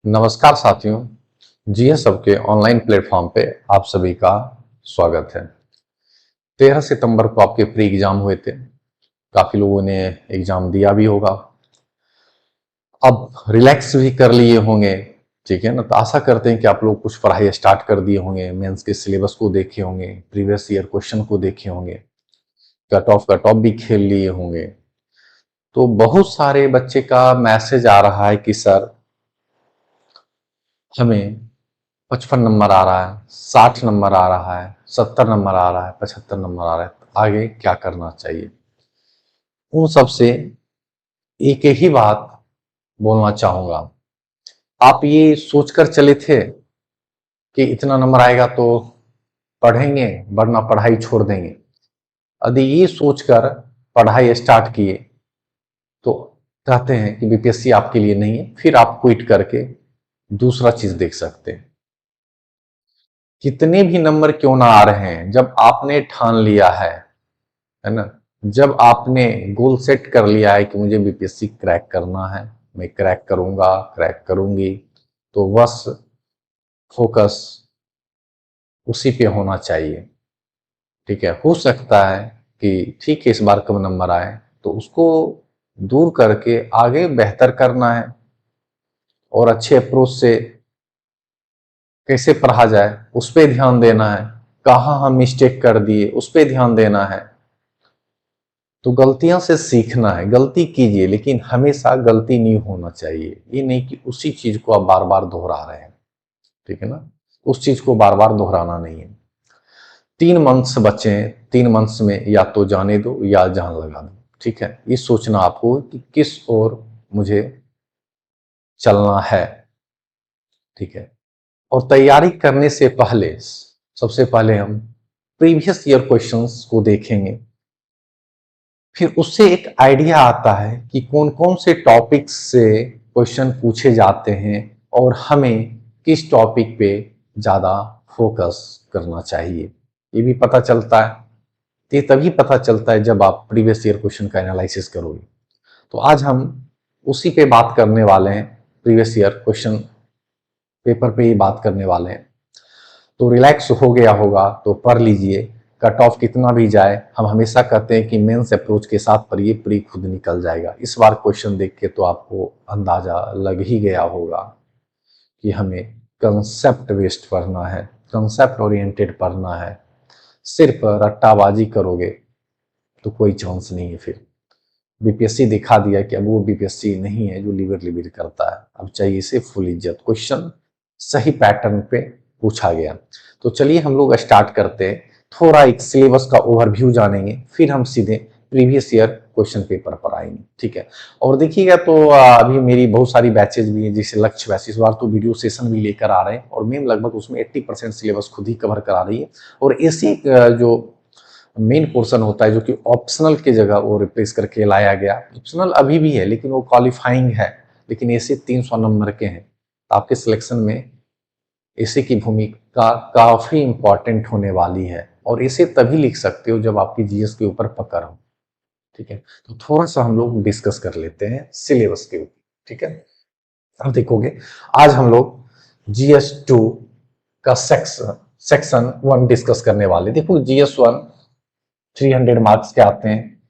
नमस्कार साथियों, जीएस सबके ऑनलाइन प्लेटफॉर्म पे आप सभी का स्वागत है। 13 सितंबर को आपके प्री एग्जाम हुए थे। काफी लोगों ने एग्जाम दिया भी होगा। अब रिलैक्स भी कर लिए होंगे, ठीक है ना। तो आशा करते हैं कि आप लोग कुछ पढ़ाई स्टार्ट कर दिए होंगे, मेंस के सिलेबस को देखे होंगे, प्रीवियस ईयर क्वेश्चन को देखे होंगे, कट ऑफ भी खेल लिए होंगे। तो बहुत सारे बच्चे का मैसेज आ रहा है कि सर हमें 55 नंबर आ रहा है, 60 नंबर आ रहा है, 70 नंबर आ रहा है, 75 नंबर आ रहा है, तो आगे क्या करना चाहिए। उन सबसे एक ही बात बोलना चाहूंगा। आप ये सोचकर चले थे कि इतना नंबर आएगा तो पढ़ेंगे वरना पढ़ाई छोड़ देंगे। यदि ये सोचकर पढ़ाई स्टार्ट किए तो कहते हैं कि बीपीएससी आपके लिए नहीं है, फिर आप क्विट करके दूसरा चीज देख सकते हैं। कितने भी नंबर क्यों ना आ रहे हैं, जब आपने ठान लिया है ना, जब आपने गोल सेट कर लिया है कि मुझे बीपीएससी क्रैक करना है, मैं क्रैक करूंगा, क्रैक करूंगी, तो बस फोकस उसी पे होना चाहिए। ठीक है, हो सकता है कि ठीक है इस बार कम नंबर आए तो उसको दूर करके आगे बेहतर करना है और अच्छे अप्रोच से कैसे पढ़ा जाए उस पर ध्यान देना है। कहाँ हम मिस्टेक कर दिए उस पर ध्यान देना है। तो गलतियों से सीखना है, गलती कीजिए लेकिन हमेशा गलती नहीं होना चाहिए। ये नहीं कि उसी चीज को आप बार बार दोहरा रहे हैं, ठीक है ना। उस चीज को बार बार दोहराना नहीं है। 3 मंथ्स बचे हैं, 3 मंथ्स में या तो जाने दो या जान लगा दो। ठीक है, ये सोचना आपको कि किस ओर मुझे चलना है। ठीक है, और तैयारी करने से पहले सबसे पहले हम प्रीवियस ईयर क्वेश्चंस को देखेंगे। फिर उससे एक आइडिया आता है कि कौन कौन से टॉपिक से क्वेश्चन पूछे जाते हैं और हमें किस टॉपिक पे ज़्यादा फोकस करना चाहिए। ये भी पता चलता है। ये तभी पता चलता है जब आप प्रीवियस ईयर क्वेश्चन का एनालिसिस करोगे। तो आज हम उसी पे बात करने वाले हैं, प्रीवियस ईयर क्वेश्चन पेपर पे ही बात करने वाले हैं। तो रिलैक्स हो गया होगा तो पढ़ लीजिए। कट ऑफ कितना भी जाए, हम हमेशा कहते हैं कि मेंस अप्रोच के साथ पढ़िए, प्री खुद निकल जाएगा। इस बार क्वेश्चन देख के तो आपको अंदाजा लग ही गया होगा कि हमें कंसेप्ट बेस्ड पढ़ना है, कंसेप्ट ओरिएंटेड पढ़ना है। सिर्फ रट्टाबाजी करोगे तो कोई चांस नहीं है। फिर बीपीएससी दिखा दिया कि अब वो बीपीएससी नहीं है जो लीवर लिवर करता है। अब चाहिए इसे फुल इज्जत, क्वेश्चन सही पैटर्न पे पूछा गया। तो चलिए हम लोग स्टार्ट करते हैं। थोड़ा एक सिलेबस का ओवरव्यू जानेंगे, फिर हम सीधे प्रीवियस ईयर क्वेश्चन पेपर पर आएंगे। ठीक है, और देखिएगा तो अभी मेरी बहुत सारी बैचेज भी हैं, जैसे लक्ष्य बैच इस बार तो वीडियो सेशन भी लेकर आ रहे हैं और मैम लगभग उसमें 80% सिलेबस खुद ही कवर करा रही है। और ऐसे जो मेन पोर्शन होता है जो कि ऑप्शनल की जगह वो रिप्लेस करके लाया गया। ऑप्शनल अभी भी है लेकिन वो क्वालिफाइंग है, लेकिन ऐसे 300 नंबर के हैं। तो आपके सिलेक्शन में ऐसे की भूमिका काफी इंपॉर्टेंट होने वाली है और इसे तभी लिख सकते हो जब आपकी जीएस के ऊपर पकड़ हो। ठीक है, तो थोड़ा सा हम लोग डिस्कस कर लेते हैं सिलेबस के ऊपर। ठीक है, अब देखोगे आज हम लोग जीएस 2 का सेक्शन 1 डिस्कस करने वाले। देखो जीएस 1 300 मार्क्स के आते हैं,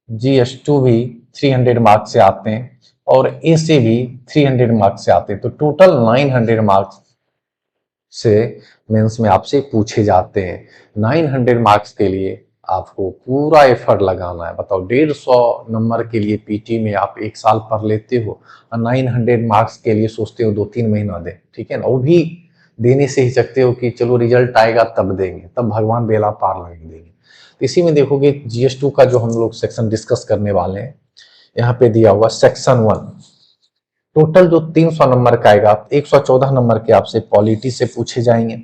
जीएस 2 भी 300 मार्क्स से आते हैं और ए से भी 300 मार्क्स से आते हैं। तो टोटल 900 मार्क्स से मेंस में आपसे पूछे जाते हैं। 900 मार्क्स के लिए आपको पूरा एफर्ट लगाना है। बताओ 150 नंबर के लिए पीटी में आप 1 साल पढ़ लेते हो और 900 मार्क्स के लिए सोचते हो 2-3 महीना दें। ठीक है ना, वो भी देने से हिचकते हो कि चलो रिजल्ट आएगा तब देंगे, तब भगवान बेला पार लगा देंगे। तो इसी में देखोगे जीएस 2 का जो हम लोग सेक्शन डिस्कस करने वाले हैं, यहाँ पे दिया हुआ सेक्शन 1 टोटल जो 300 नंबर का आएगा, 114 नंबर के आपसे पॉलिटी से पूछे जाएंगे,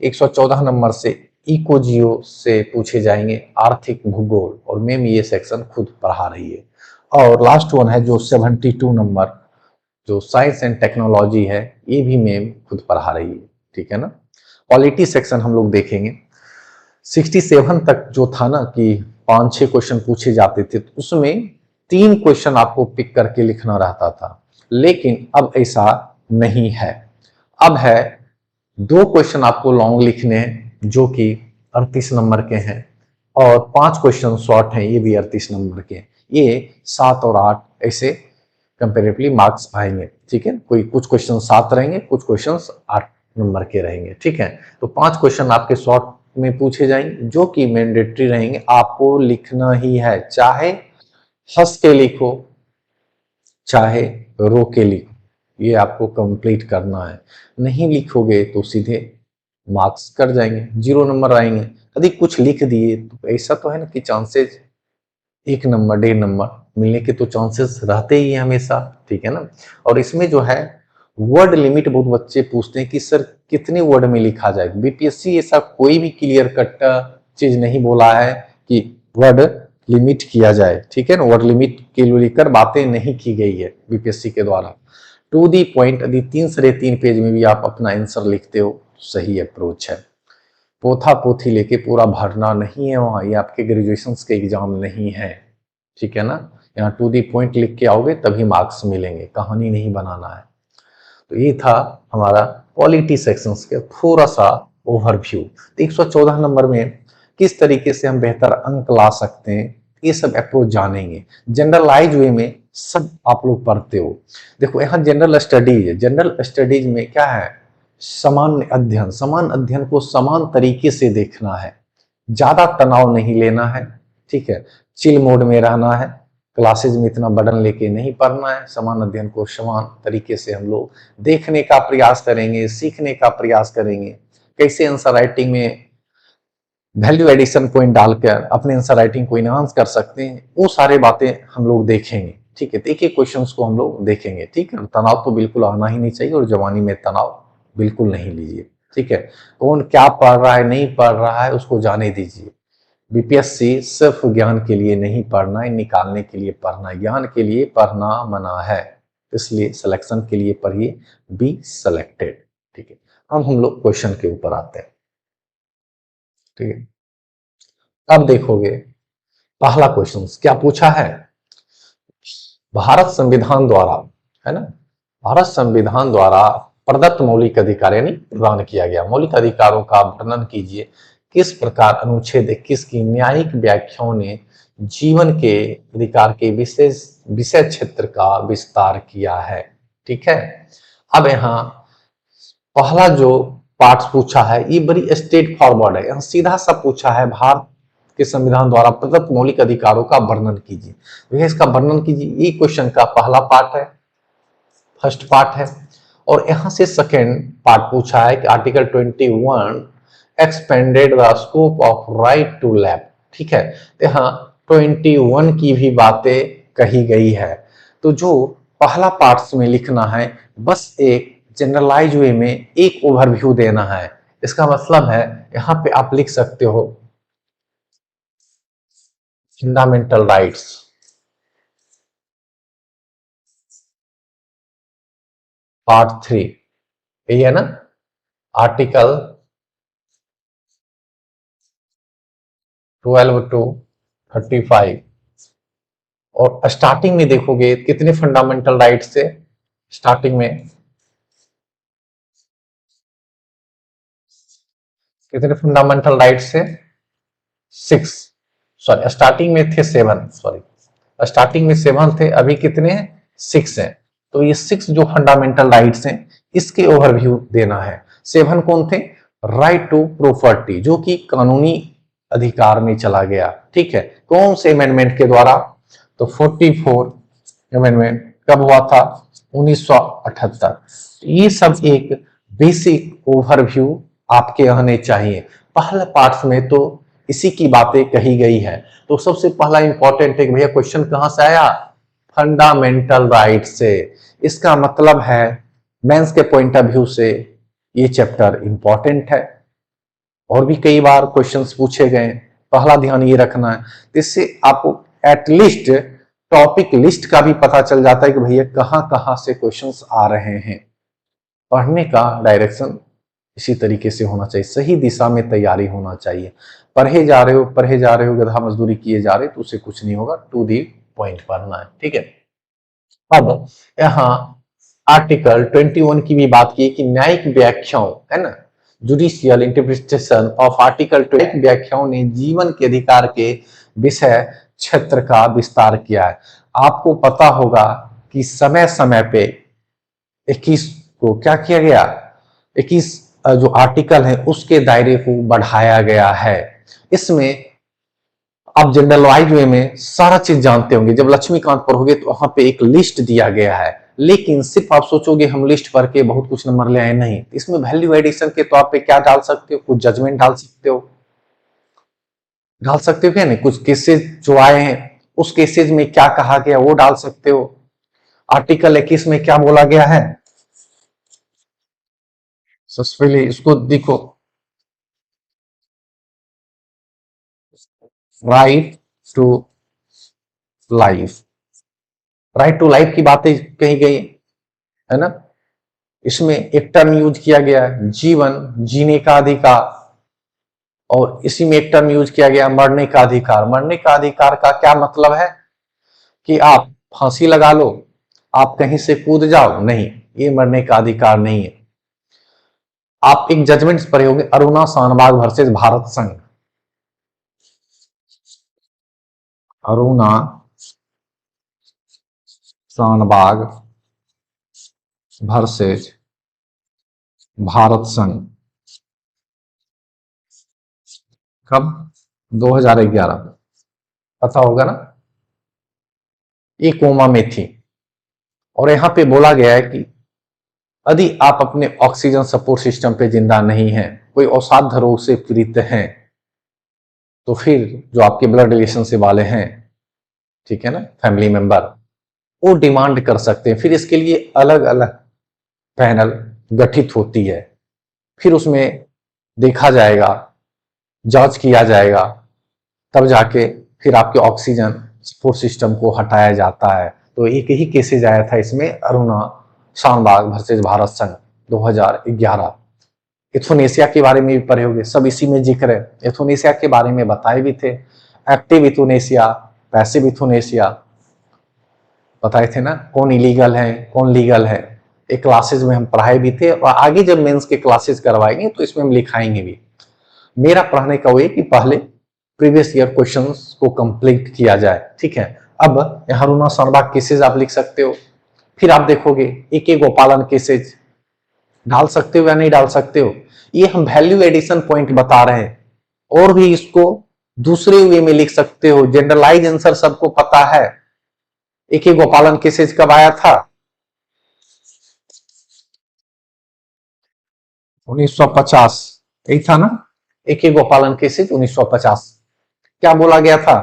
114 नंबर से इको जियो से पूछे जाएंगे, आर्थिक भूगोल, और मैम ये सेक्शन खुद पढ़ा रही है। और लास्ट वन है जो 72 नंबर जो साइंस एंड टेक्नोलॉजी है, ये भी मैम खुद पढ़ा रही है। ठीक है ना। पॉलिटी सेक्शन हम लोग देखेंगे। 67 तक जो था ना कि 5-6 क्वेश्चन पूछे जाते थे, तो उसमें 3 क्वेश्चन आपको पिक करके लिखना रहता था, लेकिन अब ऐसा नहीं है। अब है 2 क्वेश्चन आपको लॉन्ग लिखने हैं जो कि 38 नंबर के हैं और 5 क्वेश्चन शॉर्ट हैं, ये भी 38 नंबर के हैं। ये 7 और 8 ऐसे कंपेरेटिवली मार्क्स आएंगे, ठीक है। कोई कुछ क्वेश्चन 7 रहेंगे, कुछ क्वेश्चन 8 नंबर के रहेंगे, ठीक है। तो 5 क्वेश्चन आपके शॉर्ट में पूछे जाएंगे जो कि मैंडेटरी रहेंगे, आपको लिखना ही है, चाहे हंस के लिखो चाहे रो के लिखो, ये आपको कंप्लीट करना है। नहीं लिखोगे तो सीधे मार्क्स कट जाएंगे, 0 नंबर आएंगे। यदि कुछ लिख दिए तो ऐसा तो है ना कि चांसेस 1 नंबर 1.5 नंबर मिलने के तो चांसेस रहते ही हैं हमेशा, ठीक है ना। और इसमें जो है वर्ड लिमिट बहुत बच्चे पूछते हैं कि सर कितने वर्ड में लिखा जाए। बीपीएससी ऐसा कोई भी क्लियर कट चीज नहीं बोला है कि वर्ड लिमिट किया जाए, ठीक है ना। वर्ड लिमिट के लेकर बातें नहीं की गई है बीपीएससी के द्वारा। टू दी पॉइंट, यदि 3 साढ़े 3 पेज में भी आप अपना आंसर लिखते हो सही अप्रोच है। पोथा पोथी लेके पूरा भरना नहीं है वहां, ये आपके ग्रेजुएशन के एग्जाम नहीं है, ठीक है ना। यहाँ टू दी पॉइंट लिख के आओगे तभी मार्क्स मिलेंगे, कहानी नहीं बनाना है। तो ये था हमारा पॉलिटी सेक्शंस के थोड़ा सा ओवरव्यू। तो 114 नंबर में किस तरीके से हम बेहतर अंक ला सकते हैं, ये सब अप्रोच जानेंगे। जनरलाइज वे में सब आप लोग पढ़ते हो। देखो यहाँ जनरल स्टडीज है, जनरल स्टडीज में क्या है, समान अध्ययन। समान अध्ययन को समान तरीके से देखना है, ज्यादा तनाव नहीं लेना है, ठीक है। चिल मोड में रहना है, क्लासेज में इतना बर्डन लेके नहीं पढ़ना है। समान अध्ययन को समान तरीके से हम लोग देखने का प्रयास करेंगे, सीखने का प्रयास करेंगे। कैसे आंसर राइटिंग में वैल्यू एडिशन पॉइंट डालकर अपने आंसर राइटिंग को इनहांस कर सकते हैं, वो सारे बातें हम लोग देखेंगे, ठीक है। तो एक एक क्वेश्चन को हम लोग देखेंगे, ठीक है। तनाव तो बिल्कुल आना ही नहीं चाहिए और जवानी में तनाव बिल्कुल नहीं लीजिए, ठीक है। कौन क्या पढ़ रहा है नहीं पढ़ रहा है उसको जाने दीजिए। बीपीएससी सिर्फ ज्ञान के लिए नहीं पढ़ना है, निकालने के लिए पढ़ना है। ज्ञान के लिए पढ़ना मना है, इसलिए सिलेक्शन के लिए पढ़िए, बी सिलेक्टेड, ठीक है। अब हम लोग क्वेश्चन के ऊपर आते हैं, ठीक है। अब देखोगे पहला क्वेश्चन क्या पूछा है, भारत संविधान द्वारा, है ना, भारत संविधान द्वारा प्रदत्त मौलिक अधिकार यानी प्रदान किया गया मौलिक अधिकारों का वर्णन कीजिए। किस प्रकार अनुच्छेद 21 की न्यायिक व्याख्याओं ने जीवन के अधिकार के विशेष विषय क्षेत्र का विस्तार किया है, ठीक है। अब यहाँ पहला जो पार्ट पूछा है ये बड़ी स्ट्रेट फॉरवर्ड है, यहाँ सीधा सा पूछा है भारत के संविधान द्वारा प्रदत्त मौलिक अधिकारों का वर्णन कीजिए। भैया इसका वर्णन कीजिए, ये क्वेश्चन का पहला पार्ट है, फर्स्ट पार्ट है। और यहां से सेकेंड पार्ट पूछा है कि article 21 expanded the scope of right to lab, ठीक है। तो यहाँ 21 की भी बातें कही गई है। तो जो पहला पार्ट में लिखना है बस एक जनरलाइज वे में एक ओवरव्यू देना है। इसका मतलब है यहाँ पे आप लिख सकते हो फंडामेंटल राइट्स, पार्ट 3, यही है ना, आर्टिकल 12 टू 35। और स्टार्टिंग में देखोगे कितने फंडामेंटल राइट्स थे, स्टार्टिंग में कितने फंडामेंटल राइट्स थे, 6, सॉरी स्टार्टिंग में थे 7, सॉरी स्टार्टिंग में 7 थे, अभी कितने हैं 6 हैं। तो ये 6 जो फंडामेंटल राइट्स हैं इसके ओवरव्यू देना है। 7 कौन थे, राइट टू प्रॉपर्टी जो कि कानूनी अधिकार में चला गया, ठीक है। कौन से अमेंडमेंट के द्वारा, तो 44 अमेंडमेंट कब हुआ था, 1978। ये सब एक बेसिक ओवरव्यू आपके आने चाहिए। पहले पार्ट में तो इसी की बातें कही गई है। तो सबसे पहला इंपॉर्टेंट है भैया क्वेश्चन कहां से आया, फंडामेंटल राइट से। इसका मतलब है मेंस के पॉइंट ऑफ व्यू से ये चैप्टर इंपॉर्टेंट है। और भी कई बार क्वेश्चंस पूछे गए, पहला ध्यान ये रखना है, इससे आपको एटलीस्ट टॉपिक लिस्ट का भी पता चल जाता है कि भैया कहां कहां से क्वेश्चंस आ रहे हैं। पढ़ने का डायरेक्शन इसी तरीके से होना चाहिए, सही दिशा में तैयारी होना चाहिए। पढ़े जा रहे हो गधा मजदूरी किए जा रहे तो उससे कुछ नहीं होगा, टू दी पॉइंट पढ़ना है, ठीक है। अब यहाँ आर्टिकल 21 की भी बात की कि न्यायिक व्याख्याओं, है ना, जुडिशियल इंटरप्रिटेशन ऑफ आर्टिकल 20 व्याख्याओं ने जीवन के अधिकार के विषय क्षेत्र का विस्तार किया है। आपको पता होगा कि समय समय पे 21 को क्या किया गया, 21 जो आर्टिकल है उसके दायरे को बढ़ाया गया है। इसमें आप जनरल वाइज वे में सारा चीज जानते होंगे। जब लक्ष्मीकांत पढ़ोगे तो वहां पे एक लिस्ट दिया गया है, लेकिन सिर्फ आप सोचोगे हम लिस्ट पढ़ के बहुत कुछ नंबर ले आए, नहीं। इसमें वैल्यू एडिशन के तौर पे क्या डाल सकते हो, कुछ जजमेंट डाल सकते हो, क्या नहीं, कुछ केसेस जो आए हैं उस केसेस में क्या कहा गया वो डाल सकते हो। आर्टिकल 21 में क्या बोला गया है, सबसे पहले इसको देखो, right to life. Right to life की बातें कही गई है ना। इसमें एक टर्म यूज किया गया है, जीवन जीने का अधिकार, और इसी में एक टर्म यूज किया गया मरने का अधिकार। मरने का अधिकार का क्या मतलब है कि आप फांसी लगा लो, आप कहीं से कूद जाओ, नहीं, ये मरने का अधिकार नहीं है। आप एक जजमेंट पढ़े होंगे, अरुणा शानबाग वर्सेस भारत संघ। अरुणा शानबाग वर्सेस भारत संघ, कब, 2011, पता होगा ना। ये कोमा में थी, और यहां पे बोला गया है कि यदि आप अपने ऑक्सीजन सपोर्ट सिस्टम पे जिंदा नहीं हैं, कोई असाध्य रोग से पीड़ित हैं, तो फिर जो आपके ब्लड रिलेशनशिप वाले हैं, ठीक है ना, फैमिली मेंबर, वो डिमांड कर सकते हैं। फिर इसके लिए अलग अलग पैनल गठित होती है, फिर उसमें देखा जाएगा, जांच किया जाएगा, तब जाके फिर आपके ऑक्सीजन सपोर्ट सिस्टम को हटाया जाता है। तो एक ही केसेज आया था इसमें, अरुणा शानबाग वर्सेस भारत संघ 2011। एथोनेसिया के बारे में भी पढ़े होंगे, सब इसी में जिक्र है। एथोनेसिया के बारे में बताए भी थे, एक्टिव इथोनेसिया, पैसिव इथोनेसिया बताए थे ना, कौन इलीगल है कौन लीगल है। एक क्लासेस में हम पढ़ाए भी थे, और आगे जब मेंस के क्लासेस करवाएंगे तो इसमें हम लिखाएंगे भी। मेरा पढ़ाने का वो है कि पहले प्रीवियस ईयर क्वेश्चंस को कंप्लीट किया जाए, ठीक है। अब यहाँ अरुणा शानबाग केसेज आप लिख सकते हो, फिर आप देखोगे एक एक गोपालन केसेज डाल सकते हो या नहीं डाल सकते हो। ये हम वैल्यू एडिशन पॉइंट बता रहे हैं, और भी इसको दूसरे वे में लिख सकते हो। जनरलाइज आंसर सबको पता है। एक एक गोपालन केसेज कब आया था, 1950, यही था ना, एक एक गोपालन केसेज 1950। क्या बोला गया था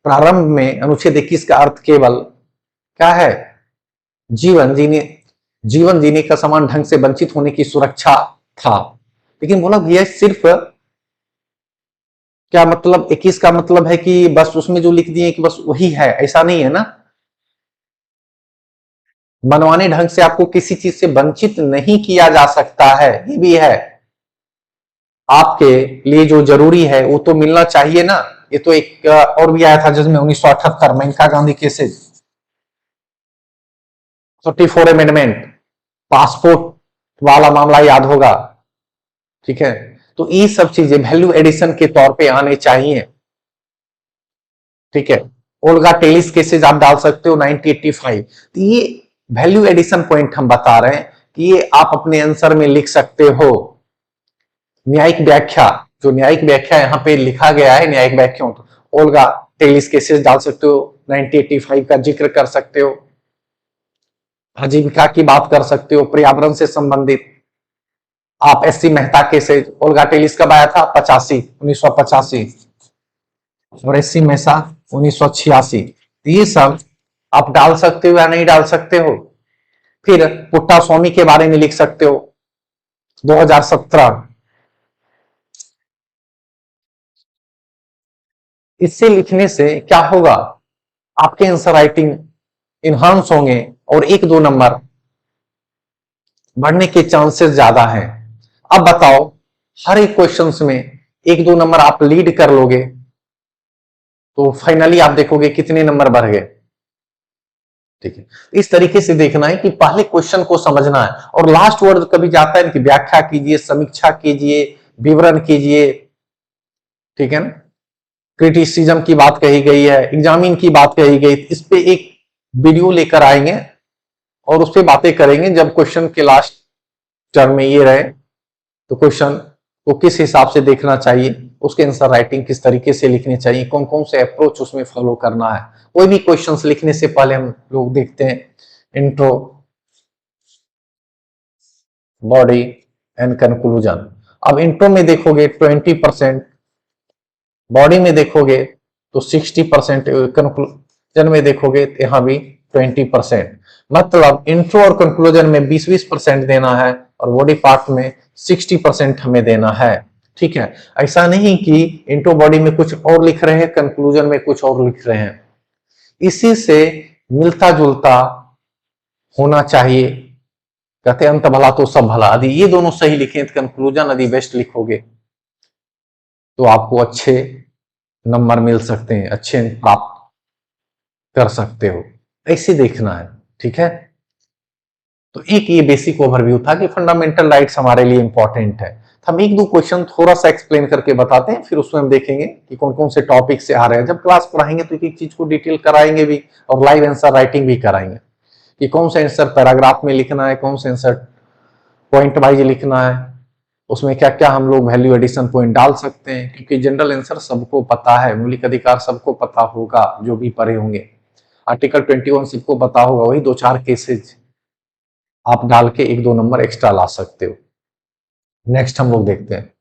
प्रारंभ में, अनुच्छेद 21 का अर्थ केवल क्या है, जीवन जीने का समान ढंग से वंचित होने की सुरक्षा था। लेकिन बोला भैया सिर्फ क्या मतलब, 21 का मतलब है कि बस उसमें जो लिख दिए कि बस वही है, ऐसा नहीं है ना। मनमाने ढंग से आपको किसी चीज से वंचित नहीं किया जा सकता है, ये भी है। आपके लिए जो जरूरी है वो तो मिलना चाहिए ना। ये तो एक और भी आया था जिसमें 1978 Maneka Gandhi cases, 34 amendment, passport वाला मामला याद होगा, ठीक है। तो ये सब चीजें वैल्यू एडिशन के तौर पे आने चाहिए, ठीक है। ओल्गा टेलिस केसेस आप डाल सकते हो 1985। तो ये वैल्यू एडिशन पॉइंट हम बता रहे हैं कि ये आप अपने आंसर में लिख सकते हो। न्यायिक व्याख्या, जो न्यायिक व्याख्या यहाँ पे लिखा गया है, न्यायिक व्याख्या, तो ओल्गा टेलिस केसेस डाल सकते हो, 1985 का जिक्र कर सकते हो, आजीविका की बात कर सकते हो, पर्यावरण से संबंधित आप SC Mehta cases, Olga Tellis कब आया था, 1985, और एससी मेहता 1986। ये सब आप डाल सकते हो या नहीं डाल सकते हो। फिर पुट्टा स्वामी के बारे में लिख सकते हो 2017। इससे लिखने से क्या होगा, आपके आंसर राइटिंग इनहांस होंगे, और एक दो नंबर बढ़ने के चांसेस ज्यादा हैं। अब बताओ, हर एक क्वेश्चंस में एक दो नंबर आप लीड कर लोगे तो फाइनली आप देखोगे कितने नंबर बढ़ गए, ठीक है, इस तरीके से देखना है कि पहले क्वेश्चन को समझना है और लास्ट वर्ड कभी जाता है कि व्याख्या कीजिए, समीक्षा कीजिए, विवरण कीजिए, ठीक है ना, क्रिटिसिज्म की बात कही गई है, एग्जामिन की बात कही गई, इस पे एक वीडियो लेकर आएंगे और उस पर बातें करेंगे जब क्वेश्चन के लास्ट टर्म में ये रहे तो क्वेश्चन को किस हिसाब से देखना चाहिए, उसके आंसर राइटिंग किस तरीके से लिखनी चाहिए, कौन कौन से अप्रोच उसमें फॉलो करना है। कोई भी क्वेश्चंस लिखने से पहले हम लोग देखते हैं इंट्रो, बॉडी एंड कंक्लूजन। अब इंट्रो में देखोगे 20%, बॉडी में देखोगे तो 60%, कंक्लूजन में देखोगे तो यहां भी 20%। मतलब इंट्रो और कंक्लूजन में 20-20% देना है और बॉडी पार्ट में 60% हमें देना है। ठीक है, ऐसा नहीं कि इंट्रो बॉडी में कुछ और लिख रहे हैं, कंक्लूजन में कुछ और लिख रहे हैं, इसी से मिलता जुलता होना चाहिए। कहते अंत भला तो सब भला, यदि ये दोनों सही लिखें तो कंक्लूजन यदि बेस्ट लिखोगे तो आपको अच्छे नंबर मिल सकते हैं, अच्छे अंक प्राप्त कर सकते हो, ऐसे देखना है। ठीक है, तो एक ये बेसिक ओवरव्यू था कि फंडामेंटल राइट्स हमारे लिए इंपॉर्टेंट है। हम एक दो क्वेश्चन थोड़ा सा एक्सप्लेन करके बताते हैं, फिर उसमें हम देखेंगे कि कौन कौन से टॉपिक से आ रहे हैं। जब क्लास पढ़ाएंगे तो एक चीज को डिटेल कराएंगे भी और लाइव आंसर राइटिंग भी कराएंगे कि कौन सा आंसर पैराग्राफ में लिखना है, कौन सा आंसर पॉइंट वाइज लिखना है, उसमें क्या क्या हम लोग वैल्यू एडिशन पॉइंट डाल सकते हैं, क्योंकि जनरल आंसर सबको पता है, मौलिक अधिकार सबको पता होगा जो भी पढ़े होंगे, आर्टिकल 21 सबको पता होगा, वही दो चार केसेज आप डाल के एक दो नंबर एक्स्ट्रा ला सकते हो। नेक्स्ट हम लोग देखते हैं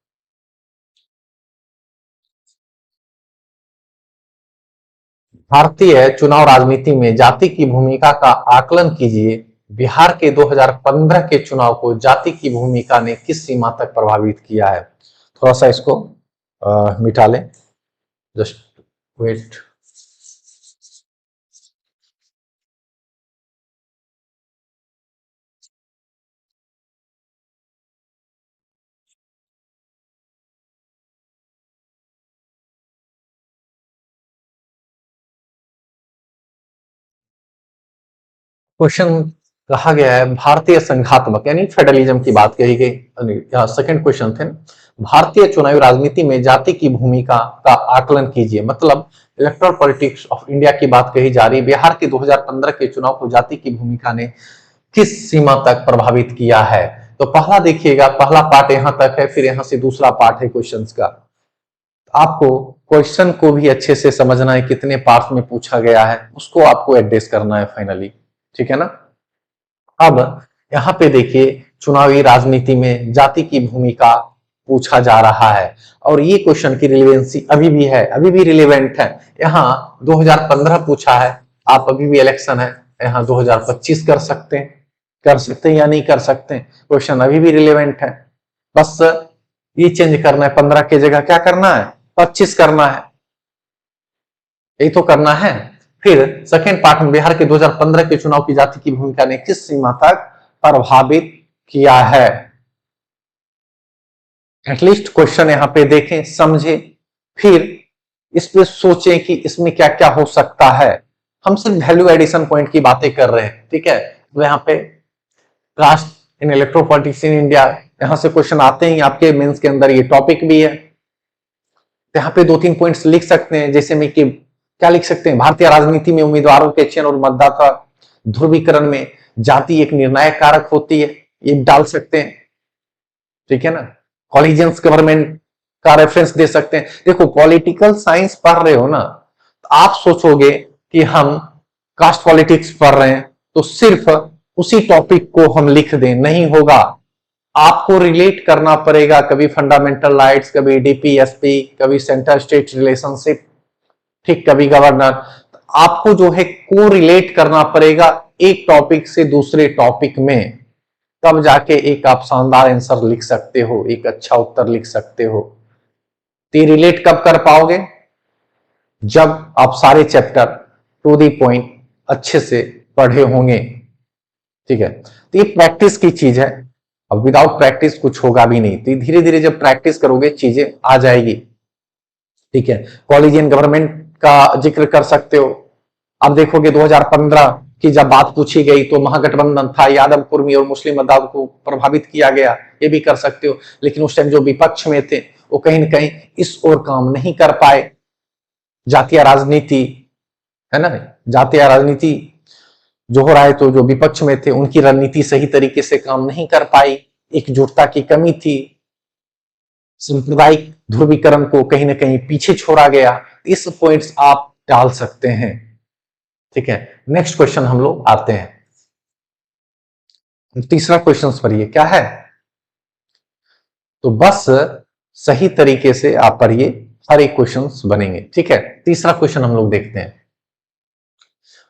भारतीय चुनाव राजनीति में जाति की भूमिका का आकलन कीजिए। बिहार के 2015 के चुनाव को जाति की भूमिका ने किस सीमा तक प्रभावित किया है। थोड़ा सा इसको मिटा लें, जस्ट वेट। क्वेश्चन कहा गया है भारतीय संघात्मक यानी फेडरलिज्म की बात कही गई। यहाँ सेकंड क्वेश्चन थे, भारतीय चुनावी राजनीति में जाति की भूमिका का आकलन कीजिए। मतलब इलेक्टोरल पॉलिटिक्स ऑफ इंडिया की बात कही जा रही है। बिहार के 2015 के चुनाव को जाति की भूमिका ने किस सीमा तक प्रभावित किया है। तो पहला देखिएगा, पहला पार्ट यहां तक है, फिर यहां से दूसरा पार्ट है क्वेश्चन का। आपको क्वेश्चन को भी अच्छे से समझना है, कितने पार्ट में पूछा गया है उसको आपको एड्रेस करना है फाइनली। ठीक है ना। अब यहाँ पे देखिए चुनावी राजनीति में जाति की भूमिका पूछा जा रहा है और ये क्वेश्चन की रिलेवेंसी अभी भी है, अभी भी रिलेवेंट है। यहाँ 2015 पूछा है, आप अभी भी इलेक्शन है, यहाँ 2025 कर सकते हैं या नहीं कर सकते हैं, क्वेश्चन अभी भी रिलेवेंट है। बस ये चेंज करना है, 15 की जगह क्या करना है, 25 करना है, यही तो करना है। फिर सेकेंड पार्ट में बिहार के 2015 के चुनाव की जाति की भूमिका ने किस सीमा तक प्रभावित किया है। एटलीस्ट क्वेश्चन यहां पे देखें, समझें, फिर इस पे सोचें कि इसमें क्या क्या हो सकता है। हम सिर्फ वैल्यू एडिशन पॉइंट की बातें कर रहे हैं। ठीक है, तो यहाँ पे caste in electoral politics in India, यहां से क्वेश्चन आते हैं आपके मेंस के अंदर, ये टॉपिक भी है। यहाँ पे दो तीन पॉइंट्स लिख सकते हैं, जैसे में कि क्या लिख सकते हैं, भारतीय राजनीति में उम्मीदवारों के चयन और मतदाता ध्रुवीकरण में जाति एक निर्णायक कारक होती है, ये डाल सकते हैं। ठीक है ना। कॉलेजियंस गवर्नमेंट का रेफरेंस दे सकते हैं। देखो पॉलिटिकल साइंस पढ़ रहे हो ना, तो आप सोचोगे कि हम कास्ट पॉलिटिक्स पढ़ रहे हैं तो सिर्फ उसी टॉपिक को हम लिख दें, नहीं होगा। आपको रिलेट करना पड़ेगा, कभी फंडामेंटल राइट्स, कभी डीपीएसपी, कभी सेंटर स्टेट रिलेशनशिप, ठीक, कभी गवर्नर। आपको जो है को रिलेट करना पड़ेगा एक टॉपिक से दूसरे टॉपिक में, तब जाके एक आप शानदार आंसर लिख सकते हो, एक अच्छा उत्तर लिख सकते हो। तो रिलेट कब कर पाओगे, जब आप सारे चैप्टर टू दी पॉइंट अच्छे से पढ़े होंगे। ठीक है, तो ये प्रैक्टिस की चीज है। अब विदाउट प्रैक्टिस कुछ होगा भी नहीं, तो धीरे धीरे जब प्रैक्टिस करोगे चीजें आ जाएगी। ठीक है, कॉलेजियन गवर्नमेंट का जिक्र कर सकते हो। अब देखोगे 2015 कि जब बात पूछी गई तो महागठबंधन था, यादव कुर्मी और मुस्लिम मदाद को प्रभावित किया गया, ये भी कर सकते हो। लेकिन उस टाइम जो विपक्ष में थे वो कहीं ना कहीं इस ओर काम नहीं कर पाए। जातीय राजनीति, है ना, जातीय राजनीति जो हो रहा है, तो जो विपक्ष में थे उनकी रणनीति सही तरीके से काम नहीं कर पाई, एकजुटता की कमी थी, सांप्रदायिक ध्रुवीकरण को कहीं ना कहीं पीछे छोड़ा गया। इस पॉइंट्स आप डाल सकते हैं। ठीक है, नेक्स्ट क्वेश्चन हम लोग आते हैं। तीसरा क्वेश्चन पढ़िए, क्या है, तो बस सही तरीके से आप पढ़िए, हर एक क्वेश्चन बनेंगे। ठीक है, तीसरा क्वेश्चन हम लोग देखते हैं।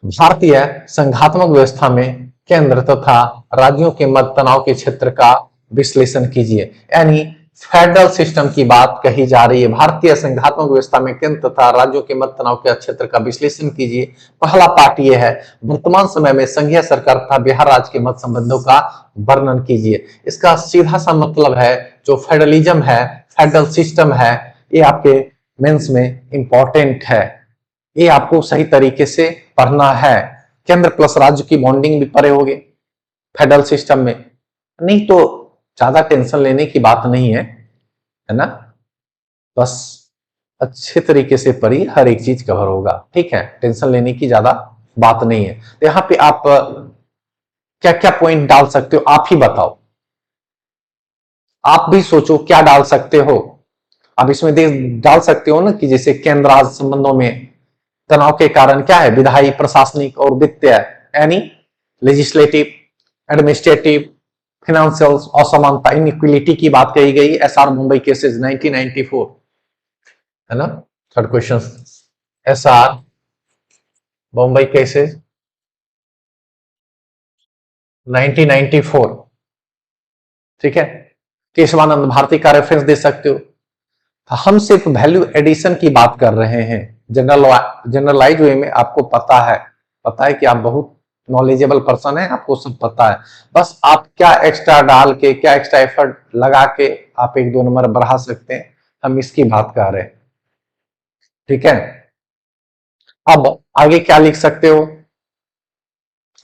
भारतीय संघात्मक व्यवस्था में केंद्र तथा राज्यों के मध्य तनाव के क्षेत्र का विश्लेषण कीजिए। यानी फेडरल सिस्टम की बात कही जा रही है। भारतीय संघात्मक व्यवस्था में केंद्र तथा राज्यों के मध्य तनाव के क्षेत्र का विश्लेषण कीजिए। पहला पार्ट यह है, वर्तमान समय में संघीय सरकार तथा बिहार राज्य के मध्य संबंधों का वर्णन कीजिए। इसका सीधा सा मतलब है जो फेडरलिज्म है, फेडरल सिस्टम है, ये आपके मेंस में इंपॉर्टेंट है, ये आपको सही तरीके से पढ़ना है। केंद्र प्लस राज्य की बॉन्डिंग भी पढ़े होगे फेडरल सिस्टम में, नहीं तो ज्यादा टेंशन लेने की बात नहीं है ना, बस अच्छे तरीके से पढ़िए, हर एक चीज कवर होगा। ठीक है, टेंशन लेने की ज्यादा बात नहीं है। तो यहाँ पे आप क्या क्या पॉइंट डाल सकते हो, आप ही बताओ, आप भी सोचो क्या डाल सकते हो। आप इसमें डाल सकते हो ना कि जैसे केंद्र राज्य संबंधों में तनाव के कारण क्या है, विधायी, प्रशासनिक और वित्तीय, यानी लेजिस्लेटिव, एडमिनिस्ट्रेटिव, फाइनेंशियल असमानता, इनइक्वलिटी की बात कही गई। एसआर मुंबई केसेस 1994, है ना। Third question, SR Mumbai cases 1994। ठीक है, केशवानंद भारती का रेफरेंस दे सकते हो। हम सिर्फ वैल्यू एडिशन की बात कर रहे हैं, जनरलाइज वे में। आपको पता है कि आप बहुत नॉलेजेबल पर्सन है, आपको सब पता है। बस आप क्या एक्स्ट्रा डाल के, क्या एक्स्ट्रा एफर्ट लगा के आप 1-2 नंबर बढ़ा सकते हैं, हम इसकी बात कर रहे हैं। ठीक है, अब आगे क्या लिख सकते हो,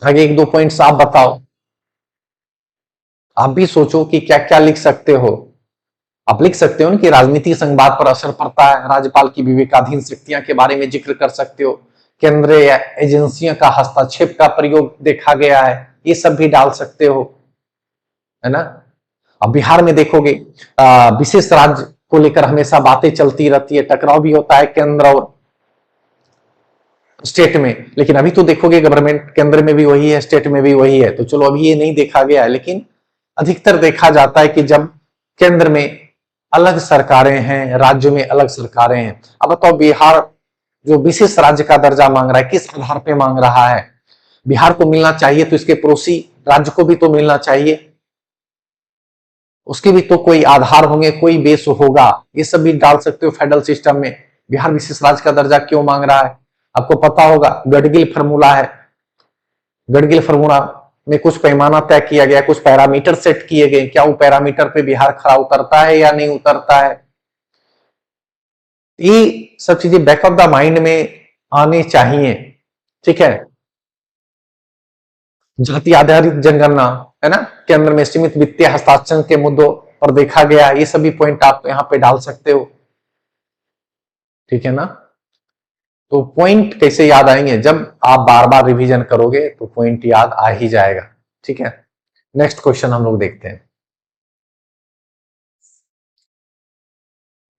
आगे 1-2 पॉइंट्स आप बताओ, आप भी सोचो कि क्या क्या लिख सकते हो। आप लिख सकते हो ना कि राजनीतिक संघवाद पर असर पड़ता है, राज्यपाल की विवेकाधीन शक्तियां के बारे में जिक्र कर सकते हो, केंद्रीय एजेंसियों का हस्तक्षेप का प्रयोग देखा गया है, ये सब भी डाल सकते हो, है ना। अब बिहार में देखोगे विशेष राज्य को लेकर हमेशा बातें चलती रहती है, टकराव भी होता है केंद्र और स्टेट में। लेकिन अभी तो देखोगे गवर्नमेंट केंद्र में भी वही है, स्टेट में भी वही है, तो चलो अभी ये नहीं देखा गया है, लेकिन अधिकतर देखा जाता है कि जब केंद्र में अलग सरकारें हैं, राज्यों में अलग सरकारें हैं। अब बताओ, बिहार जो विशेष राज्य का दर्जा मांग रहा है, किस आधार पे मांग रहा है। बिहार को मिलना चाहिए तो इसके पड़ोसी राज्य को भी तो मिलना चाहिए, उसके भी तो कोई आधार होंगे, कोई बेस होगा। ये सब भी डाल सकते हो फेडरल सिस्टम में। बिहार विशेष राज्य का दर्जा क्यों मांग रहा है, आपको पता होगा, गडगिल फार्मूला है। गडगिल फार्मूला में कुछ पैमाना तय किया गया, कुछ पैरामीटर सेट किए गए, क्या वो पैरामीटर पे बिहार खरा उतरता है या नहीं उतरता है। ये सब चीजें बैक ऑफ द माइंड में आने चाहिए। ठीक है, जाति आधारित जनगणना, है ना, केंद्र में सीमित वित्तीय हस्तांतरण के मुद्दों पर देखा गया, ये सभी पॉइंट आप यहाँ पे डाल सकते हो। ठीक है ना, तो पॉइंट कैसे याद आएंगे, जब आप बार बार रिवीजन करोगे तो पॉइंट याद आ ही जाएगा। ठीक है, नेक्स्ट क्वेश्चन हम लोग देखते हैं।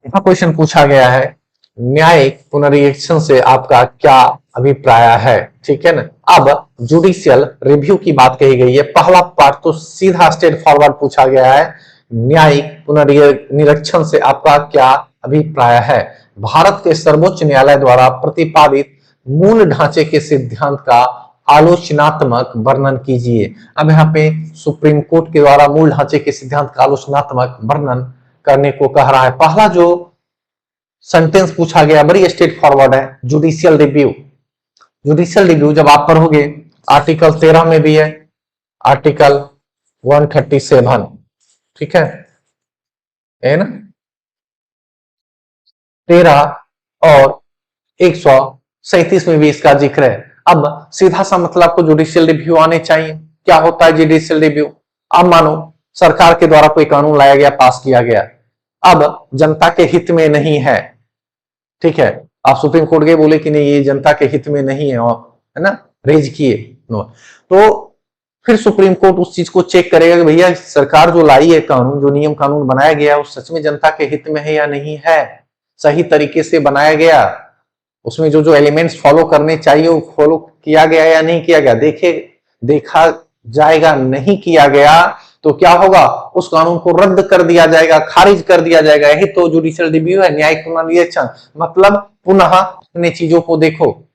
यहां क्वेश्चन पूछा गया है, न्यायिक पुनरीक्षण से आपका क्या अभिप्राय है। ठीक है ना, अब जुडिशियल रिव्यू की बात कही गई है। पहला पार्ट तो सीधा स्ट्रेट फॉरवर्ड पूछा गया है, न्यायिक पुनरीक्षण से आपका क्या अभिप्राय है। भारत के सर्वोच्च न्यायालय द्वारा प्रतिपादित मूल ढांचे के सिद्धांत का आलोचनात्मक वर्णन कीजिए। अब यहाँ पे सुप्रीम कोर्ट के द्वारा मूल ढांचे के सिद्धांत का आलोचनात्मक वर्णन करने को कह रहा है। पहला जो सेंटेंस पूछा गया बड़ी स्ट्रेट फॉरवर्ड है, जुडिशियल रिव्यू। जुडिशियल रिव्यू जब आप पढ़ोगे, आर्टिकल 13 में भी आर्टिकल 137, ठीक है ना, 13 और 137 में भी इसका जिक्र है। अब सीधा सा मतलब आपको जुडिशियल रिव्यू आने चाहिए। क्या होता है जुडिशियल रिव्यू? अब मानो सरकार के द्वारा कोई कानून लाया गया, पास किया गया, अब जनता के हित में नहीं है, ठीक है, आप सुप्रीम कोर्ट गए, बोले कि नहीं ये जनता के हित में नहीं है, और है ना, रेज किए, तो फिर सुप्रीम कोर्ट उस चीज को चेक करेगा कि भैया सरकार जो लाई है कानून, जो नियम कानून बनाया गया, वो सच में जनता के हित में है या नहीं है, सही तरीके से बनाया गया, उसमें जो जो एलिमेंट्स फॉलो करने चाहिए वो फॉलो किया गया या नहीं किया गया, देखा जाएगा। नहीं किया गया तो क्या होगा, उस कानून को रद्द कर दिया जाएगा, खारिज कर दिया जाएगा। यही तो जुडिशियल रिव्यू है, न्यायिक पुनर्विवेचन। मतलब पुनः अपने चीजों को देखो।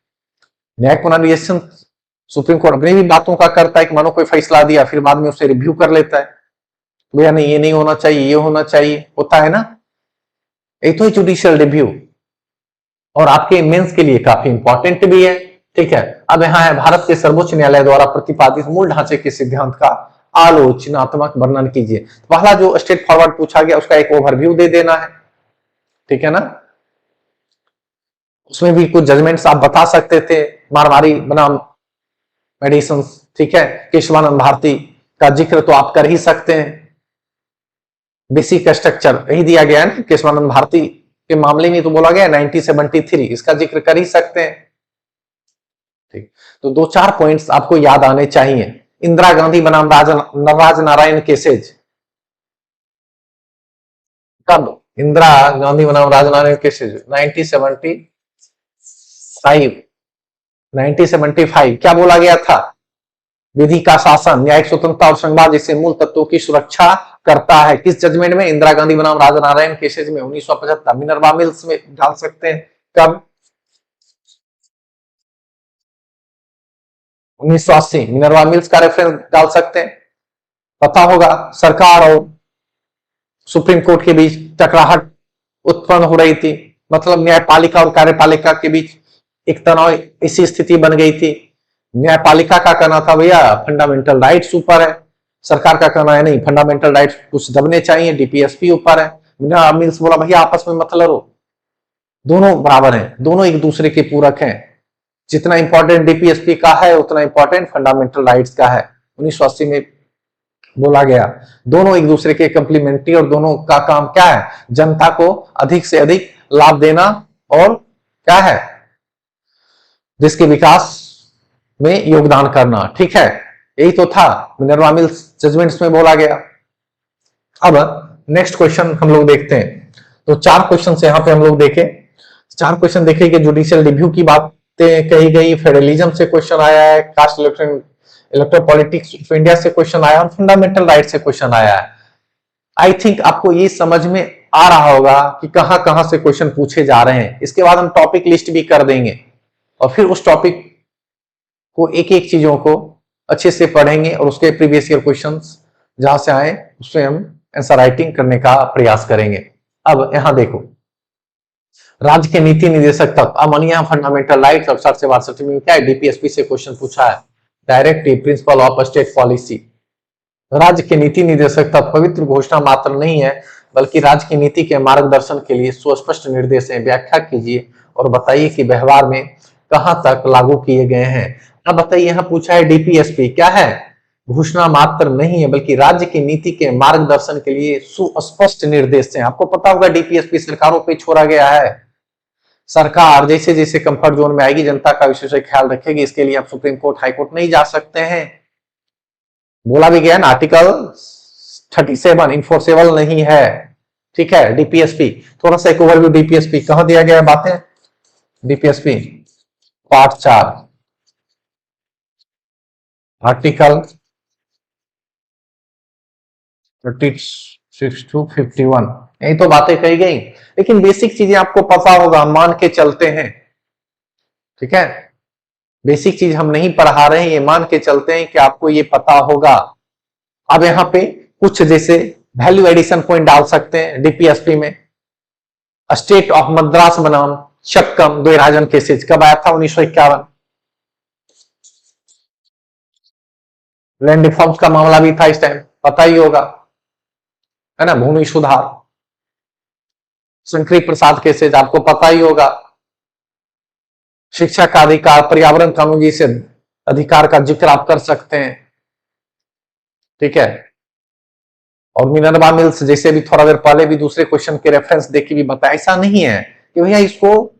न्यायिक पुनर्विवेचन सुप्रीम कोर्ट अपनी भी बातों का करता है कि मानो कोई फैसला दिया, फिर बाद में उसे रिव्यू कर लेता है, भैया नहीं ये नहीं होना चाहिए, ये होना चाहिए, होता है ना, ये तो जुडिशियल रिव्यू, और आपके मेंस के लिए काफी इंपॉर्टेंट भी है, ठीक है। अब यहां है, भारत के सर्वोच्च न्यायालय द्वारा प्रतिपादित मूल ढांचे के सिद्धांत का आलोचनात्मक वर्णन कीजिए। पहला जो स्ट्रेट फॉरवर्ड पूछा गया उसका एक ओवरव्यू दे देना है, ठीक है ना। उसमें भी कुछ जजमेंट्स आप बता सकते थे, मारवाड़ी बनाम मेडिसन, ठीक है, केशवानंद भारती का जिक्र तो आप कर ही सकते हैं। बेसिक स्ट्रक्चर यही दिया गया है ना, केशवानंद भारती के मामले में तो बोला गया 1973, इसका जिक्र कर ही सकते हैं, ठीक। तो दो चार पॉइंट्स आपको याद आने चाहिए। इंदिरा गांधी बनाम राज नारायण केसेज, कब? इंदिरा गांधी बनाम राज नारायण केसेज 1975। क्या बोला गया था? विधि का शासन, न्यायिक स्वतंत्रता और संघवाद जैसे मूल तत्वों की सुरक्षा करता है। किस जजमेंट में? इंदिरा गांधी बनाम राज नारायण केसेज में 1975। मिनर्वा मिल्स में डाल सकते हैं, कब? 1980। मिनर्वा मिल्स का रेफरेंस डाल सकते हैं, पता होगा। सरकार और सुप्रीम कोर्ट के बीच टकराहट उत्पन्न हो रही थी, मतलब न्यायपालिका और कार्यपालिका के बीच एक तनाव, ऐसी स्थिति बन गई थी। न्यायपालिका का कहना था भैया फंडामेंटल राइट्स ऊपर है, सरकार का कहना है नहीं, फंडामेंटल राइट्स कुछ दबने चाहिए, डीपीएसपी ऊपर है। मिल्स बोला भैया आपस में मत लड़ो, दोनों बराबर हैं, दोनों एक दूसरे के पूरक हैं, जितना इंपॉर्टेंट डीपीएसपी का है उतना इंपॉर्टेंट फंडामेंटल राइट्स का है। 1980 में बोला गया, दोनों एक दूसरे के कंप्लीमेंट्री, और दोनों का काम क्या है? जनता को अधिक से अधिक लाभ देना, और क्या है? जिसके विकास में योगदान करना, ठीक है। यही तो था मिनर्वा मिल्स जजमेंट्स में बोला गया। अब नेक्स्ट क्वेश्चन हम लोग देखते हैं। तो चार क्वेश्चन यहां पे हम लोग देखे, चार क्वेश्चन देखे कि जुडिशियल रिव्यू की बातें कही गई, फेडरलिज्म से क्वेश्चन आया है, caste electoral politics of India से क्वेश्चन आया, और फंडामेंटल राइट से क्वेश्चन आया है। आई थिंक आपको ये समझ में आ रहा होगा कि कहां कहां से क्वेश्चन पूछे जा रहे हैं। इसके बाद हम टॉपिक लिस्ट भी कर देंगे, और फिर उस टॉपिक को एक एक चीजों को अच्छे से पढ़ेंगे, और उसके प्रीवियस ईयर क्वेश्चंस जहां से आए उससे हम आंसर राइटिंग करने का प्रयास करेंगे। अब यहां देखो, राज्य के नीति निदेशक तक, अमनिया फंडामेंटल राइट्स और 60 से 62 में क्या है? डीपीएसपी से क्वेश्चन पूछा है, directive principle of state policy. राज्य के नीति निदेशक तक पवित्र घोषणा मात्र नहीं है, बल्कि राज्य की नीति के मार्गदर्शन के लिए सुस्पष्ट निर्देश है। व्याख्या कीजिए और बताइए कि व्यवहार में कहां तक लागू किए गए हैं। अब बताइए, यहां पूछा है डीपीएसपी क्या है? घोषणा मात्र नहीं है, बल्कि राज्य की नीति के मार्गदर्शन के लिए सुस्पष्ट निर्देश है। आपको पता होगा डीपीएसपी सरकारों पे छोड़ा गया है। सरकार जैसे जैसे कंफर्ट जोन में आएगी, जनता का विशेष ख्याल रखेगी, इसके लिए आप सुप्रीम कोर्ट, हाई कोर्ट नहीं जा सकते हैं। बोला भी गया ना, आर्टिकल 37 इन्फोर्सेबल नहीं है, ठीक है। डीपीएसपी, थोड़ा सा एक ओवरव्यू, डीपीएसपी कहां दिया गया है बातें? डीपीएसपी पार्ट 4 आर्टिकल 36 to 51, यही तो बातें कही गई। लेकिन बेसिक चीजें आपको पता होगा, मान के चलते हैं, ठीक है। बेसिक चीज हम नहीं पढ़ा रहे हैं, ये मान के चलते हैं कि आपको ये पता होगा। अब यहां पे कुछ जैसे वैल्यू एडिशन पॉइंट डाल सकते हैं डीपीएसपी में। स्टेट ऑफ मद्रास बनाम शक्कम द्वैराजन केसेज कब आया था? 1951। लैंड रिफॉर्म्स का मामला भी था इस टाइम, पता ही होगा, है ना। भूमि सुधार, शंकरी प्रसाद केसेज आपको पता ही होगा। शिक्षा का अधिकार, पर्यावरण कानून जैसे अधिकार का जिक्र आप कर सकते हैं। ठीक है, और मिनरवा मिल्स जैसे भी थोड़ा देर पहले भी दूसरे क्वेश्चन के रेफरेंस देख के भी बताया, ऐसा नहीं है कि भैया इसको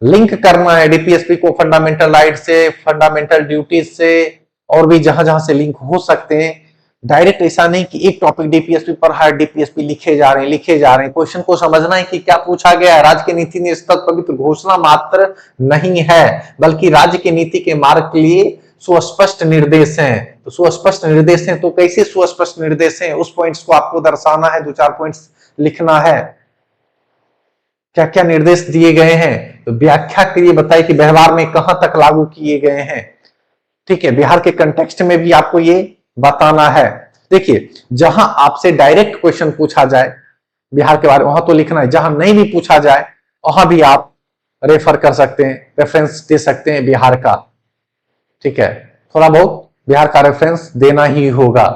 लिंक करना है डीपीएसपी को फंडामेंटल राइट से, फंडामेंटल ड्यूटीज से, और भी जहां जहां से लिंक हो सकते हैं। डायरेक्ट ऐसा नहीं कि एक टॉपिक डीपीएसपी पर हर डीपीएसपी लिखे जा रहे हैं, लिखे जा रहे हैं। क्वेश्चन को समझना है कि क्या पूछा गया है। राज्य की नीति ने स्तर पवित्र घोषणा मात्र नहीं है, बल्कि राज्य की नीति के मार्ग के लिए सुस्पष्ट निर्देश हैं। तो सुस्पष्ट निर्देश हैं, तो कैसे सुस्पष्ट निर्देश हैं, उस पॉइंट्स को आपको दर्शाना है, दो चार पॉइंट्स लिखना है, क्या क्या निर्देश दिए गए हैं। तो व्याख्या के लिए बताइए कि व्यवहार में कहां तक लागू किए गए हैं। ठीक है, बिहार के कंटेक्स्ट में भी आपको ये बताना है। देखिए, जहां आपसे डायरेक्ट क्वेश्चन पूछा जाए बिहार के बारे में, वहां तो लिखना है। जहां नहीं भी पूछा जाए वहां भी आप रेफर कर सकते हैं, रेफरेंस दे सकते हैं बिहार का। ठीक है, थोड़ा बहुत बिहार का रेफरेंस देना ही होगा।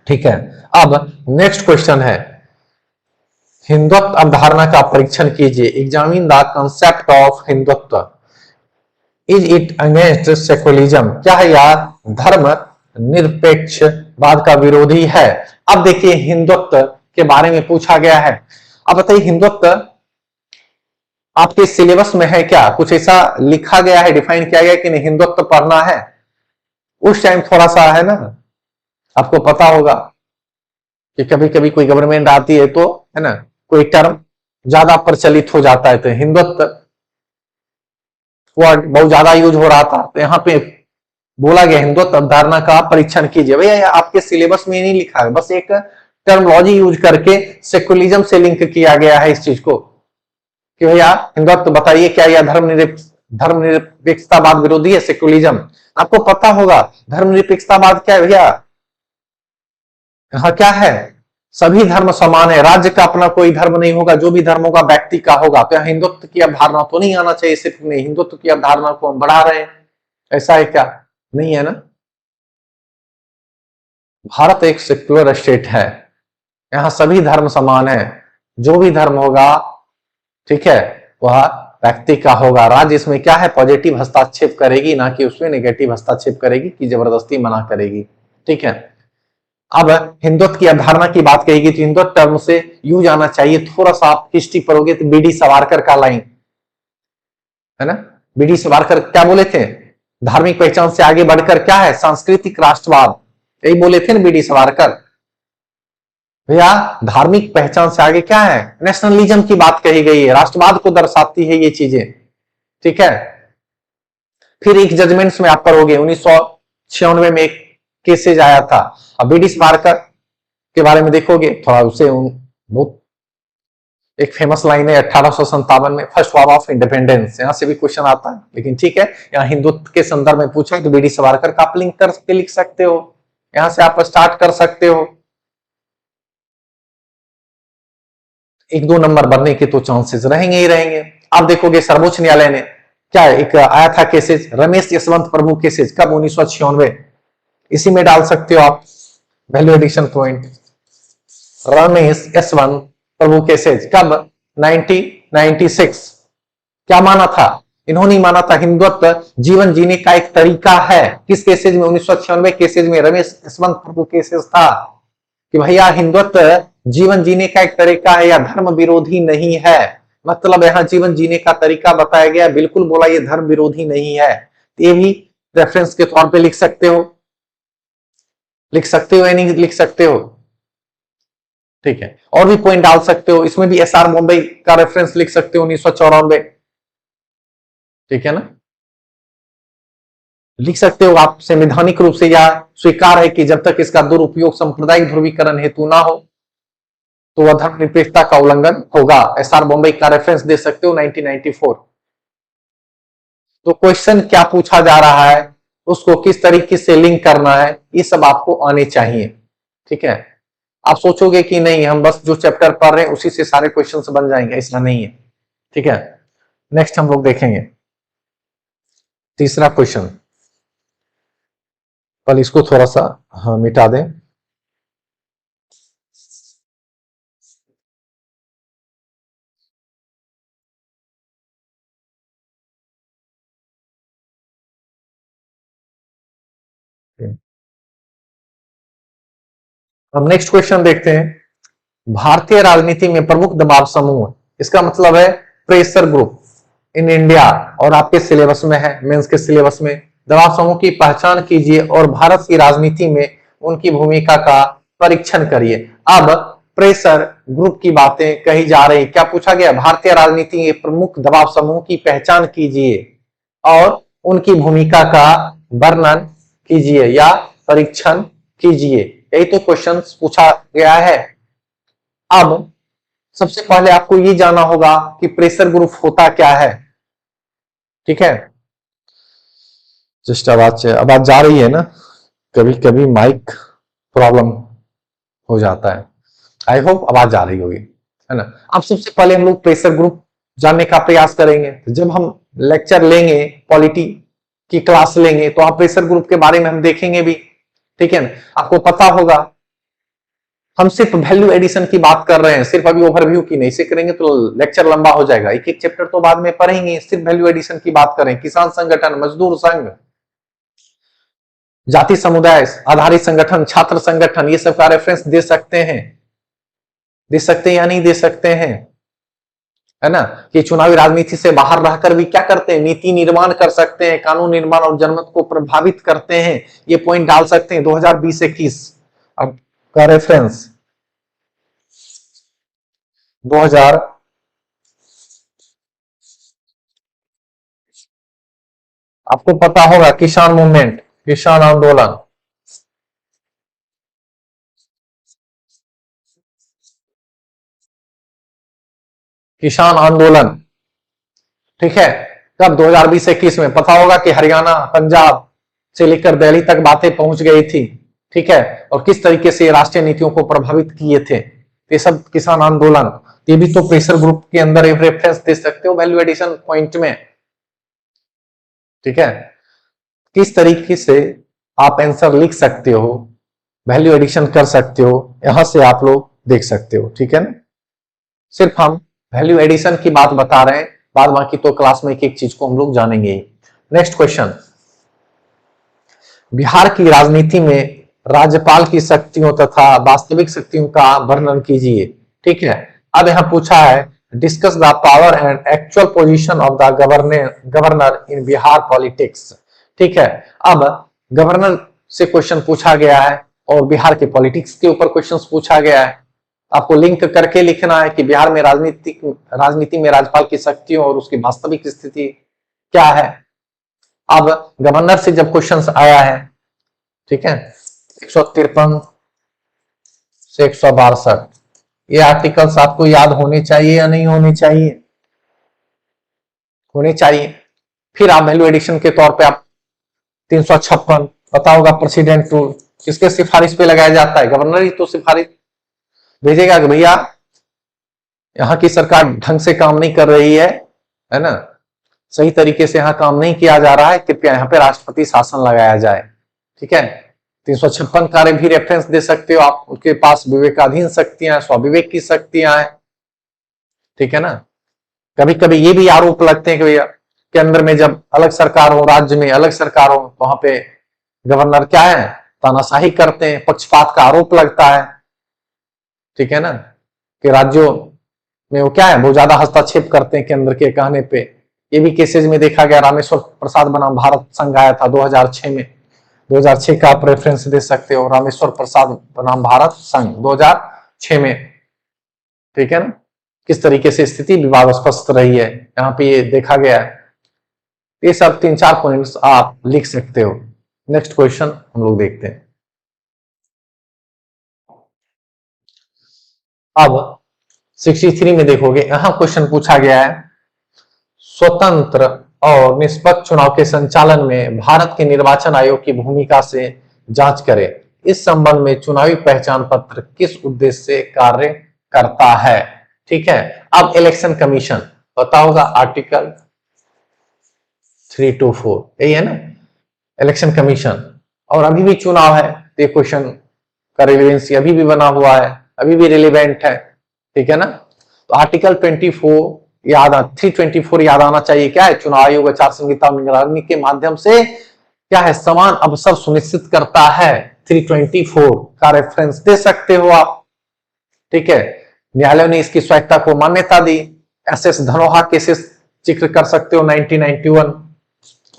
ठीक है, अब नेक्स्ट क्वेश्चन है, हिंदुत्व अवधारणा का परीक्षण कीजिए। Examine the concept of Hindutva, is it against secularism, क्या है यार धर्म निरपेक्षवाद का विरोधी है। अब देखिए, हिंदुत्व के बारे में पूछा गया है। अब बताइए, हिंदुत्व आपके सिलेबस में है क्या, कुछ ऐसा लिखा गया है, डिफाइन किया गया कि नहीं हिंदुत्व पढ़ना है। उस टाइम थोड़ा सा है ना, आपको पता होगा कि कभी कभी कोई गवर्नमेंट आती है तो है ना, कोई टर्म ज्यादा प्रचलित हो जाता है। तो हिंदुत्व वर्ड बहुत ज्यादा यूज हो रहा था, तो यहाँ पे बोला गया हिंदुत्व अवधारणा का परीक्षण कीजिए। भैया आपके सिलेबस में नहीं लिखा है, बस एक टर्मोलॉजी यूज करके सेकुलरिज्म से लिंक किया गया है इस चीज को, कि भैया हिंदुत्व बताइए क्या यह धर्मनिरपेक्षतावाद विरोधी है सेकुलरिज्म। आपको पता होगा धर्मनिरपेक्षतावाद क्या है भैया, यहाँ क्या है, सभी धर्म समान है, राज्य का अपना कोई धर्म नहीं होगा, जो भी धर्म होगा व्यक्ति का होगा। तो यहाँ हिंदुत्व की अवधारणा तो नहीं आना चाहिए, सिर्फ नहीं हिंदुत्व की अवधारणा को हम बढ़ा रहे हैं, ऐसा है क्या, नहीं है ना। भारत एक सेक्युलर स्टेट है, यहाँ सभी धर्म समान है, जो भी धर्म होगा ठीक है वह व्यक्ति का होगा। राज्य इसमें क्या है, पॉजिटिव हस्तक्षेप करेगी, ना कि उसमें नेगेटिव हस्तक्षेप करेगी कि जबरदस्ती मना करेगी। ठीक है, अब हिंदुत्व की अवधारणा की बात कहेगी तो हिंदुत्व टर्म से यूज आना चाहिए। थोड़ा सा आप हिस्ट्री पढ़ोगे तो बीडी सावरकर का लाइन है ना, बीडी सावरकर क्या बोले थे, धार्मिक पहचान से आगे बढ़कर क्या है सांस्कृतिक राष्ट्रवाद, यही बोले थे ना बीडी सावरकर। भैया धार्मिक पहचान से आगे क्या है, नेशनलिज्म की बात कही गई है, राष्ट्रवाद को दर्शाती है ये चीजें। ठीक है, फिर एक जजमेंट्स में आप पढ़ोगे 1996 में एक केसेज आया था। अब बीडी सावरकर के बारे में देखोगे थोड़ा, उसे बहुत एक फेमस लाइन है 1857 में फर्स्ट वॉर ऑफ इंडिपेंडेंस, यहां से भी क्वेश्चन आता है। लेकिन ठीक है, यहाँ हिंदुत्व के संदर्भ में पूछा है तो बीडी सावरकर का आप लिंक करके लिख सकते हो, यहां से आप स्टार्ट कर सकते हो। एक दो नंबर बनने के तो चांसेस रहेंगे ही रहेंगे। आप देखोगे सर्वोच्च न्यायालय ने क्या एक आया था केसेज, रमेश यशवंत प्रभु केसेज, कब 1996, इसी में डाल सकते हो आप value addition point. Ramesh Yashwant Prabhu cases कब, 1996। क्या माना था, इन्होंने माना था हिंदुत्व जीवन जीने का एक तरीका है। किस केसेज में, 1996 केसेज में रमेश यशवंत प्रभु केसेज था कि भैया हिंदुत्व जीवन जीने का एक तरीका है या धर्म विरोधी नहीं है। मतलब यहां जीवन जीने का तरीका बताया गया, बिल्कुल बोला ये धर्म विरोधी नहीं है। ये भी रेफरेंस के तौर पे लिख सकते हो, लिख सकते हो या नहीं लिख सकते हो। ठीक है, और भी पॉइंट डाल सकते हो, इसमें भी एसआर मुंबई का रेफरेंस लिख सकते हो 1994। ठीक है ना, लिख सकते हो आप। संवैधानिक रूप से यह स्वीकार है कि जब तक इसका दुरुपयोग सांप्रदायिक ध्रुवीकरण हेतु ना हो तो वह धर्मनिरपेक्षता का उल्लंघन होगा। एसआर बॉम्बे का रेफरेंस दे सकते हो 1994। तो क्वेश्चन क्या पूछा जा रहा है, उसको किस तरीके से लिंक करना है, ये सब आपको आने चाहिए। ठीक है, आप सोचोगे कि नहीं हम बस जो चैप्टर पढ़ रहे हैं उसी से सारे क्वेश्चन बन जाएंगे, ऐसा नहीं है। ठीक है, नेक्स्ट हम लोग देखेंगे तीसरा क्वेश्चन। पहले इसको थोड़ा सा हाँ मिटा दें। अब नेक्स्ट क्वेश्चन देखते हैं। भारतीय राजनीति में प्रमुख दबाव समूह, इसका मतलब है प्रेशर ग्रुप इन इंडिया, और आपके सिलेबस में है, मेंस के सिलेबस में। दबाव समूह की पहचान कीजिए और भारत की राजनीति में उनकी भूमिका का परीक्षण करिए। अब प्रेशर ग्रुप की बातें कही जा रही। क्या पूछा गया? भारतीय राजनीति के प्रमुख दबाव समूह की पहचान कीजिए और उनकी भूमिका का वर्णन कीजिए या परीक्षण कीजिए। यही तो क्वेश्चन पूछा गया है। अब सबसे पहले आपको ये जानना होगा कि प्रेशर ग्रुप होता क्या है। ठीक है, जस्ट आवाज जा रही है ना, कभी कभी माइक प्रॉब्लम हो जाता है। आई होप आवाज जा रही होगी, है ना। अब सबसे पहले हम लोग प्रेशर ग्रुप जानने का प्रयास करेंगे। तो जब हम लेक्चर लेंगे, पॉलिटी की क्लास लेंगे, तो आप प्रेशर ग्रुप के बारे में हम देखेंगे भी। ठीक है ना, आपको पता होगा हम सिर्फ वैल्यू एडिशन की बात कर रहे हैं, सिर्फ अभी ओवरव्यू की नहीं। इसे करेंगे तो लेक्चर लंबा हो जाएगा, एक एक चैप्टर तो बाद में पढ़ेंगे। सिर्फ वैल्यू एडिशन की बात करें, किसान संगठन, मजदूर संघ, जाति समुदाय आधारित संगठन, छात्र संगठन, ये सब का रेफरेंस दे सकते हैं, दे सकते हैं या नहीं दे सकते हैं, है ना। कि चुनावी राजनीति से बाहर रहकर भी क्या करते हैं, नीति निर्माण कर सकते हैं, कानून निर्माण और जनमत को प्रभावित करते हैं। ये पॉइंट डाल सकते हैं 2020-21 का रेफरेंस 2000 आपको पता होगा किसान मूवमेंट, किसान आंदोलन, किसान आंदोलन। ठीक है, कब? 2020-21 में। पता होगा कि हरियाणा, पंजाब से लेकर दिल्ली तक बातें पहुंच गई थी। ठीक है, और किस तरीके से राष्ट्रीय नीतियों को प्रभावित किए थे, ये सब किसान आंदोलन। ये भी तो प्रेशर ग्रुप के अंदर एक रेफरेंस दे सकते हो वैल्यू एडिशन पॉइंट में। ठीक है, किस तरीके से आप आंसर लिख सकते हो, वैल्यू एडिशन कर सकते हो, यहां से आप लोग देख सकते हो। ठीक है ना, सिर्फ हम वैल्यू एडिशन की बात बता रहे हैं, बाद बाकी तो क्लास में एक एक चीज को हम लोग जानेंगे। नेक्स्ट क्वेश्चन, बिहार की राजनीति में राज्यपाल की शक्तियों तथा वास्तविक शक्तियों का वर्णन कीजिए। ठीक है, अब यहां पूछा है discuss the power and actual position of the governor in Bihar politics. ठीक है, अब गवर्नर से क्वेश्चन पूछा गया है और बिहार के पॉलिटिक्स के ऊपर क्वेश्चन पूछा गया है। आपको लिंक करके लिखना है कि बिहार में राजनीति में राज्यपाल की शक्तियों और उसकी वास्तविक स्थिति क्या है। अब गवर्नर से जब क्वेश्चन आया है, ठीक है, 153 से 162, ये आर्टिकल्स आपको याद होने चाहिए या नहीं होने चाहिए? होने चाहिए। फिर आप वैल्यू एडिशन के तौर पे आप 356 पता होगा, प्रेसिडेंट रूल किसके सिफारिश पे लगाया जाता है? गवर्नर ही तो सिफारिश भेजेगा कि भैया यहाँ की सरकार ढंग से काम नहीं कर रही है ना, सही तरीके से यहाँ काम नहीं किया जा रहा है, कृपया यहाँ पे राष्ट्रपति शासन लगाया जाए। ठीक है, 356 कार्य भी रेफरेंस दे सकते हो आप। उनके पास विवेकाधीन शक्तियां, स्वाविवेक की शक्तियां हैं। ठीक है ना, कभी कभी ये भी आरोप लगते हैं कि भैया केंद्र में जब अलग सरकार हो, राज्य में अलग सरकार हो, वहां पे गवर्नर क्या है, तानाशाही करते हैं, पक्षपात का आरोप लगता है। ठीक है ना, कि राज्यों में वो क्या है, वो ज्यादा हस्तक्षेप करते हैं केंद्र के कहने पे। ये भी केसेज में देखा गया। रामेश्वर प्रसाद बनाम भारत संघ आया था 2006 में, 2006 का आप रेफरेंस दे सकते हो, रामेश्वर प्रसाद बनाम भारत संघ 2006 में। ठीक है ना, किस तरीके से स्थिति विवादास्पद रही है, यहाँ पे ये देखा गया है। ये सब 3-4 पॉइंट्स आप लिख सकते हो। नेक्स्ट क्वेश्चन हम लोग देखते हैं। अब 63 में देखोगे, यहां क्वेश्चन पूछा गया है स्वतंत्र और निष्पक्ष चुनाव के संचालन में भारत के निर्वाचन आयोग की भूमिका से जांच करें। इस संबंध में चुनावी पहचान पत्र किस उद्देश्य से कार्य करता है? ठीक है, अब इलेक्शन कमीशन पता होगा, आर्टिकल 324 यही है ना, इलेक्शन कमीशन। और अभी भी चुनाव है, ये क्वेश्चन का रिलेवेंसी अभी भी बना हुआ है, अभी भी रिलेवेंट है। ठीक है ना, तो आर्टिकल 324 याद आना चाहिए। क्या है? चुनाव आयोग आचार संहिता निगरानी के माध्यम से क्या है, समान अवसर सुनिश्चित करता है। 324 का रेफरेंस दे सकते हो आप। ठीक है, न्यायालय ने इसकी स्वायत्ता को मान्यता दी। एसएस धनोआ केसेस जिक्र कर सकते हो 1991,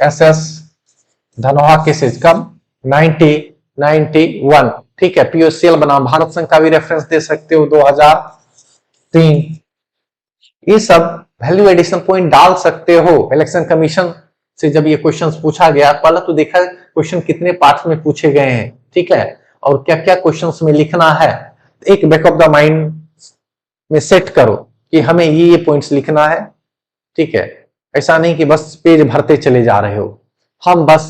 एसएस धनोआ केसेस कब 1991। ठीक है, पीओसीएल बनाम भारत संघ का भी रेफरेंस दे सकते हो 2003। ये सब वैल्यू एडिशन पॉइंट डाल सकते हो। इलेक्शन कमीशन से जब ये क्वेश्चंस पूछा गया, पहले तो देखा क्वेश्चन कितने पार्ट में पूछे गए हैं, ठीक है, और क्या क्या क्वेश्चंस में लिखना है। एक बैक ऑफ द माइंड में सेट करो कि हमें ये पॉइंट्स लिखना है। ठीक है, ऐसा नहीं कि बस पेज भरते चले जा रहे हो। हम बस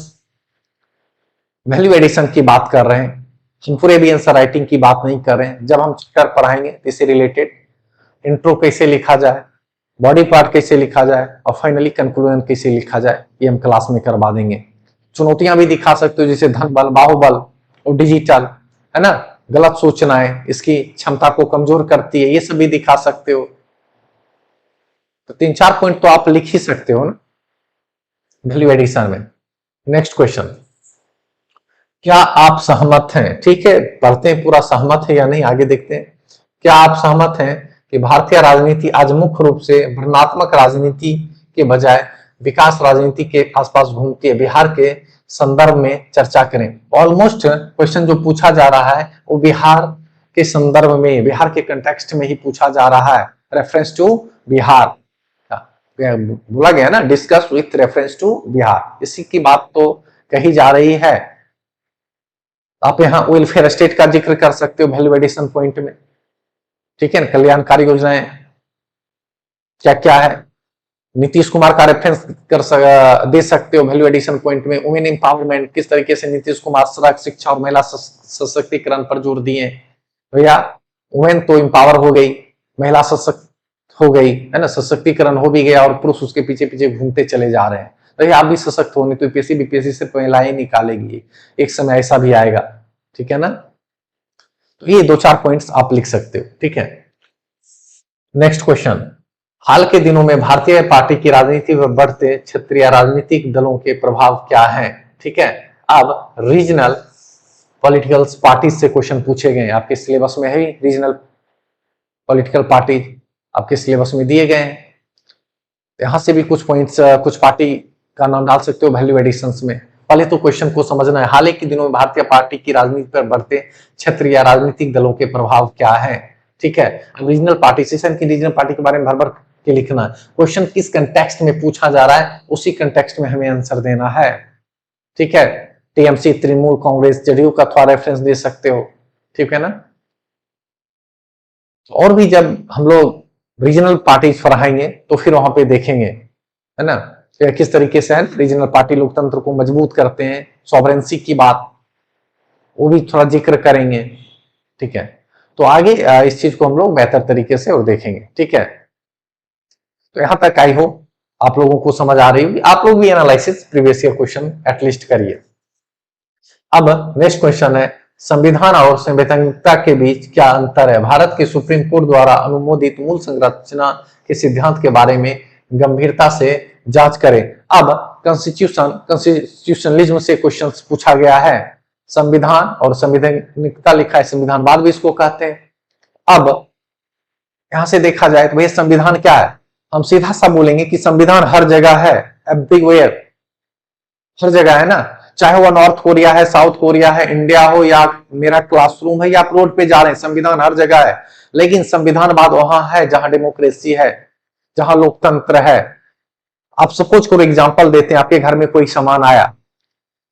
वैल्यू एडिशन की बात कर रहे हैं, हम पूरे भी आंसर राइटिंग की बात नहीं कर रहे हैं। जब हम चैप्टर पढ़ाएंगे इससे रिलेटेड इंट्रो कैसे लिखा जाए, बॉडी पार्ट कैसे लिखा जाए और फाइनली कंक्लूजन कैसे लिखा जाए, ये हम क्लास में करवा देंगे। चुनौतियां भी दिखा सकते हो, जैसे धन बल, बाहुबल और डिजिटल, है ना, गलत सूचनाएं इसकी क्षमता को कमजोर करती है, ये सब भी दिखा सकते हो। तो 3-4 पॉइंट तो आप लिख ही सकते हो ना वैल्यू एडिशन में। नेक्स्ट क्वेश्चन, क्या आप सहमत हैं? ठीक है, पढ़ते हैं पूरा, सहमत है या नहीं आगे देखते हैं। क्या आप सहमत हैं कि भारतीय राजनीति आज मुख्य रूप से वर्णनात्मक राजनीति के बजाय विकास राजनीति के आसपास घूमती है? बिहार के संदर्भ में चर्चा करें। ऑलमोस्ट क्वेश्चन जो पूछा जा रहा है वो बिहार के संदर्भ में, बिहार के कंटेक्स्ट में ही पूछा जा रहा है। रेफरेंस टू बिहार बोला गया ना, discuss with reference to Bihar, इसी की बात तो कही जा रही है। आप यहाँ वेलफेयर स्टेट का जिक्र कर सकते हो वैल्यू एडिशन पॉइंट में। ठीक है, कल्याणकारी योजनाएं क्या क्या है। नीतीश कुमार का रेफरेंस दे सकते हो वैल्यू एडिशन पॉइंट में। वुमेन एम्पावरमेंट, किस तरीके से नीतीश कुमार सड़क, शिक्षा और महिला सशक्तिकरण पर जोर दिए। भैया वुमेन तो एम्पावर हो गई, महिला सशक्त हो गई, है ना, सशक्तिकरण हो भी गया और पुरुष उसके पीछे पीछे घूमते चले जा रहे हैं। तो आप भी सशक्त होने, तो यूपीएससी बीपीएससी से महिलाएं निकालेगी, एक समय ऐसा भी आएगा। ठीक है ना, तो ये 2-4 पॉइंट्स आप लिख सकते हो। ठीक है, नेक्स्ट क्वेश्चन, हाल के दिनों में भारतीय पार्टी की राजनीति में बढ़ते क्षेत्रीय राजनीतिक दलों के प्रभाव क्या हैं? ठीक है, अब रीजनल पॉलिटिकल पार्टी से क्वेश्चन पूछे गए, आपके सिलेबस में है रीजनल पॉलिटिकल पार्टी, आपके सिलेबस में दिए गए हैं। यहां से भी कुछ पॉइंट्स, कुछ पार्टी का नाम डाल सकते हो वैल्यू एडिशंस में। पहले तो क्वेश्चन को समझना है, हाल के दिनों में भारतीय पार्टी की राजनीति पर बढ़ते क्षेत्रीय या राजनीतिक दलों के प्रभाव क्या है। ठीक है, रीजनल पार्टी, सेशन की रीजनल पार्टी के बारे में भर भर के लिखना है। क्वेश्चन किस कंटेक्स्ट में पूछा जा रहा है, उसी कंटेक्स्ट में हमें आंसर देना है। ठीक है, टीएमसी, तृणमूल कांग्रेस, जेडीयू का थोड़ा रेफरेंस दे सकते हो। ठीक है ना, और भी जब हम लोग रीजनल पार्टी पढ़ाएंगे तो फिर वहां पे देखेंगे, है ना, किस तरीके से रीजनल पार्टी लोकतंत्र को मजबूत करते हैं, सॉवरेंसी की बात वो भी थोड़ा जिक्र करेंगे। ठीक है, तो आगे इस चीज को हम लोग बेहतर तरीके से और देखेंगे। ठीक है, तो यहां तक आई हो आप लोगों को समझ आ रही होगी। आप लोग भी analysis previous year question at least करिए। अब नेक्स्ट क्वेश्चन है, संविधान और संवैधानिकता के बीच क्या अंतर है? भारत के सुप्रीम कोर्ट द्वारा अनुमोदित मूल संरचना के सिद्धांत के बारे में गंभीरता से जांच करें। अब कॉन्स्टिट्यूशनलिज्म से क्वेश्चन पूछा गया है। संविधान और संवैधानिकता लिखा है, संविधानवाद भी इसको कहते हैं। अब यहां से देखा जाए तो भैया संविधान क्या है, हम सीधा सा बोलेंगे कि संविधान हर जगह है, एवरीवेयर, हर जगह है ना, चाहे वो नॉर्थ कोरिया है, साउथ कोरिया है, इंडिया हो या मेरा क्लासरूम है या आप रोड पे जा रहे हैं, संविधान हर जगह है। लेकिन संविधानवाद वहां है जहां डेमोक्रेसी है, जहां लोकतंत्र है। आप सपोज करो, एग्जांपल देते हैं, आपके घर में कोई सामान आया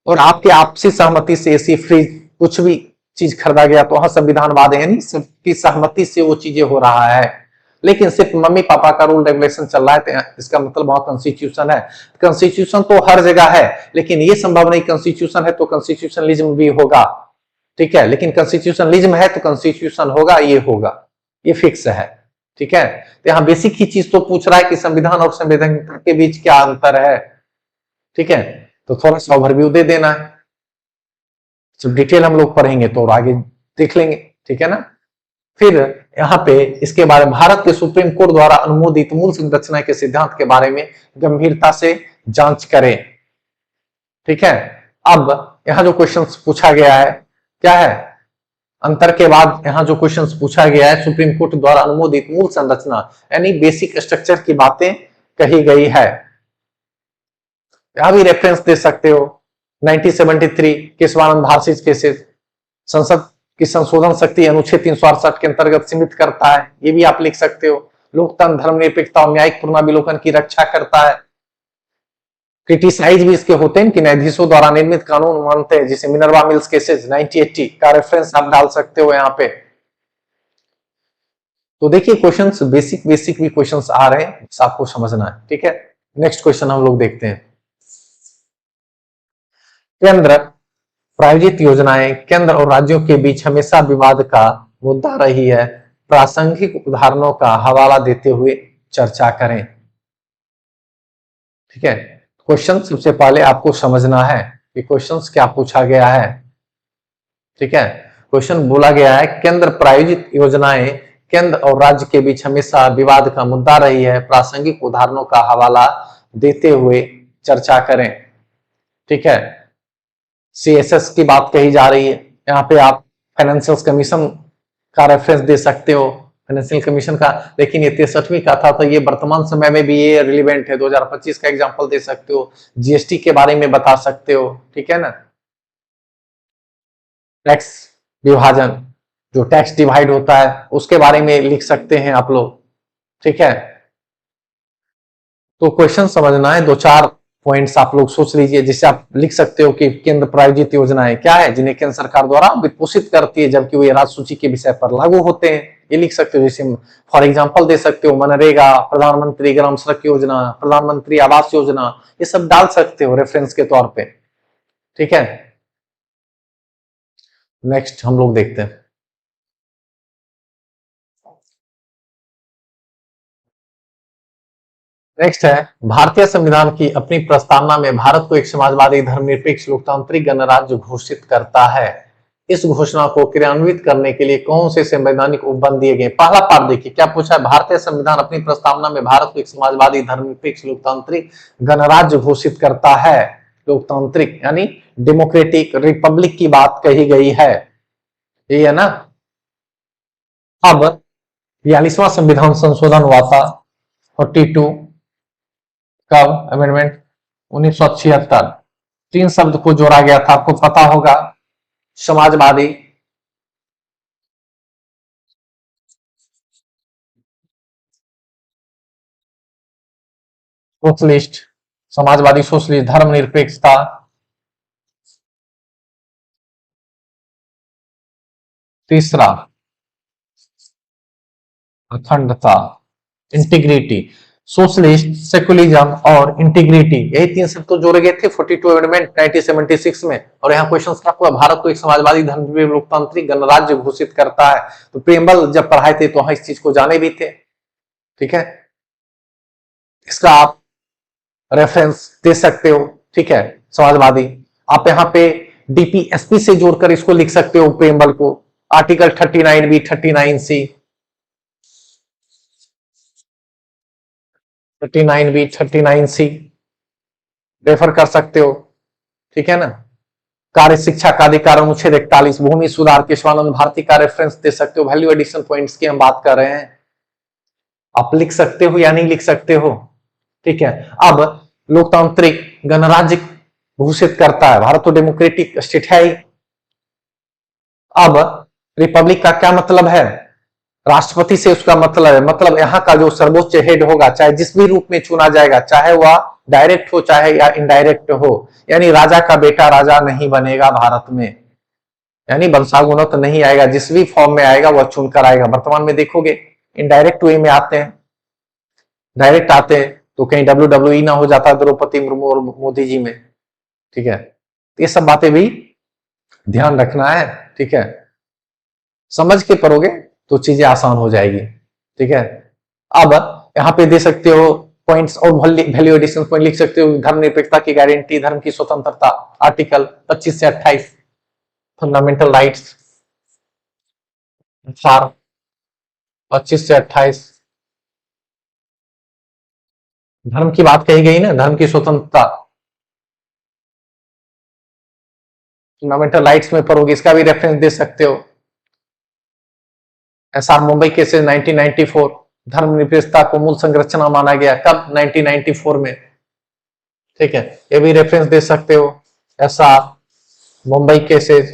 और आपके आपसी सहमति से एसी, फ्रिज, कुछ भी चीज खरीदा गया, तो वहां संविधानवाद है, नहीं, सबकी सहमति से वो चीजें हो रहा है। लेकिन सिर्फ मम्मी पापा का रूल रेगुलेशन चल रहा है, तो इसका मतलब वहां कॉन्स्टिट्यूशन है। कॉन्स्टिट्यूशन तो हर जगह है, लेकिन ये संभव नहीं कॉन्स्टिट्यूशन है तो कॉन्स्टिट्यूशनलिज्म भी होगा। ठीक है, लेकिन कॉन्स्टिट्यूशनलिज्म है तो कॉन्स्टिट्यूशन होगा, ये होगा, ये फिक्स है। ठीक है, तो यहाँ बेसिक ही चीज तो पूछ रहा है कि संविधान और संवैधानिकता के बीच क्या अंतर है। ठीक है, तो थोड़ा सा ओवरव्यू दे देना है, जब डिटेल हम लोग पढ़ेंगे तो और आगे देख लेंगे। ठीक है ना, फिर यहाँ पे इसके बारे में भारत के सुप्रीम कोर्ट द्वारा अनुमोदित मूल संरचना के सिद्धांत के बारे में गंभीरता से जांच करें। ठीक है, अब यहाँ जो क्वेश्चन पूछा गया है, क्या है? अंतर के बाद यहां जो क्वेश्चंस पूछा गया है, सुप्रीम कोर्ट द्वारा अनुमोदित मूल संरचना यानी बेसिक स्ट्रक्चर की बातें कही गई है। यहां भी रेफरेंस दे सकते हो 1973 केशवानंद भारती केसेस, संसद की संशोधन शक्ति अनुच्छेद 368 के अंतर्गत सीमित करता है, ये भी आप लिख सकते हो। लोकतंत्र, धर्मनिरपेक्षता और न्यायिक पूर्णावलोकन की रक्षा करता है। क्रिटिसाइज भी इसके होते हैं कि न्यायाधीशों द्वारा निर्मित कानून मानते हैं, जिसे मिनर्वा मिल्स केसेस 1980 का रेफरेंस आप डाल सकते हो यहाँ पे। तो देखिए क्वेश्चंस बेसिक बेसिक भी क्वेश्चंस आ रहे हैं, आपको समझना है, ठीक है। नेक्स्ट क्वेश्चन हम लोग देखते हैं। केंद्र प्रायोजित योजनाएं केंद्र और राज्यों के बीच हमेशा विवाद का मुद्दा रही है, प्रासंगिक उदाहरणों का हवाला देते हुए चर्चा करें। ठीक है, क्वेश्चन सबसे पहले आपको समझना है कि क्वेश्चंस क्या पूछा गया है। ठीक है, क्वेश्चन बोला गया है केंद्र प्रायोजित योजनाएं केंद्र और राज्य के बीच हमेशा विवाद का मुद्दा रही है, प्रासंगिक उदाहरणों का हवाला देते हुए चर्चा करें। ठीक है, सीएसएस की बात कही जा रही है, यहाँ पे आप फाइनेंशियल कमीशन का रेफरेंस दे सकते हो, फाइनेंशियल कमीशन का, लेकिन ये 63वीं का था, तो ये वर्तमान समय में भी ये रिलेवेंट है। 2025 का एग्जांपल दे सकते हो, जीएसटी के बारे में बता सकते हो। ठीक है ना, टैक्स विभाजन, जो टैक्स डिवाइड होता है उसके बारे में लिख सकते हैं आप लोग। ठीक है, तो क्वेश्चन समझना है, दो चार पॉइंट्स आप लोग सोच लीजिए, जिससे आप लिख सकते हो कि केंद्र प्रायोजित योजनाएं क्या है, जिन्हें केंद्र सरकार द्वारा वित्तपोषित करती है, जबकि वे राज्य सूची के विषय पर लागू होते हैं। ये लिख सकते हो, जैसे फॉर एग्जांपल दे सकते हो मनरेगा, प्रधानमंत्री ग्राम सड़क योजना, प्रधानमंत्री आवास योजना, ये सब डाल सकते हो रेफरेंस के तौर पे। ठीक है, नेक्स्ट हम लोग देखते हैं। नेक्स्ट है, भारतीय संविधान की अपनी प्रस्तावना में भारत को एक समाजवादी धर्मनिरपेक्ष लोकतांत्रिक गणराज्य घोषित करता है। इस घोषणा को क्रियान्वित करने के लिए कौन से संवैधानिक उपबंध दिए गए? पहला पार्ट देखिए क्या पूछा है, भारतीय संविधान अपनी प्रस्तावना में भारत को एक समाजवादी धर्मनिरपेक्ष लोकतांत्रिक गणराज्य घोषित करता है। लोकतांत्रिक यानी डेमोक्रेटिक रिपब्लिक की बात कही गई है, यही है ना। अब 42वां संविधान संशोधन हुआ था 42, कब अमेंडमेंट 1976, तीन शब्द को जोड़ा गया था, आपको पता होगा, समाजवादी, सोशलिस्ट, समाजवादी सोशलिस्ट, धर्मनिरपेक्षता, तीसरा अखंडता, इंटीग्रिटी। सोशलिस्ट, सेकुलरिज्म और इंटीग्रिटी, यही तीन शब्द तो जोड़े गए थे 42 अमेंडमेंट 1976 में। और यहाँ क्वेश्चन क्या हुआ, भारत को एक समाजवादी धर्मनिरपेक्ष लोकतांत्रिक गणराज्य घोषित करता है। तो प्रेमबल जब पढ़ाए थे तो इस चीज को जाने भी थे। ठीक है, इसका आप रेफरेंस दे सकते हो। ठीक है, समाजवादी, आप यहाँ पे डीपीएसपी से जोड़कर इसको लिख सकते हो प्रेमबल को, आर्टिकल 39 बी 39 सी, 39 बी 39 सी रेफर कर सकते हो। ठीक है ना, कार्य शिक्षा का अधिकार अनुच्छेद 41, भूमि सुधार केशवानंद भारती का रेफरेंस दे सकते हो। वैल्यू एडिशन पॉइंट्स की हम बात कर रहे हैं, आप लिख सकते हो या नहीं लिख सकते हो। ठीक है, अब लोकतांत्रिक गणराज्य घोषित करता है, भारत तो डेमोक्रेटिक स्टेट है ही। अब रिपब्लिक का क्या मतलब है, राष्ट्रपति से उसका मतलब है, मतलब यहाँ का जो सर्वोच्च हेड होगा, चाहे जिस भी रूप में चुना जाएगा, चाहे वह डायरेक्ट हो चाहे या इनडायरेक्ट हो, यानी राजा का बेटा राजा नहीं बनेगा भारत में, यानी वंशागुणत नहीं आएगा, जिस भी फॉर्म में आएगा वह चुनकर आएगा। वर्तमान में देखोगे इनडायरेक्ट वे में आते हैं, डायरेक्ट आते हैं तो कहीं WWE ना हो जाता द्रौपदी मुर्मू और मोदी जी में। ठीक है, ये सब बातें भी ध्यान रखना है। ठीक है, समझ के पढ़ोगे तो चीजें आसान हो जाएगी। ठीक है, अब यहाँ पे दे सकते हो पॉइंट्स और वैल्यू एडिशन पॉइंट लिख सकते हो। धर्मनिरपेक्षता की गारंटी, धर्म की स्वतंत्रता, आर्टिकल 25 से 28, फंडामेंटल राइट्स 25 से 28, धर्म की बात कही गई ना, धर्म की स्वतंत्रता, फंडामेंटल राइट्स में पढ़ोगे, इसका भी रेफरेंस दे सकते हो। एसआर मुंबई केसेस 1994, धर्मनिरपेक्षता को मूल संरचना माना गया कब? 1994 में। ठीक है, ये भी रेफरेंस दे सकते हो। एसआर मुंबई केसेस,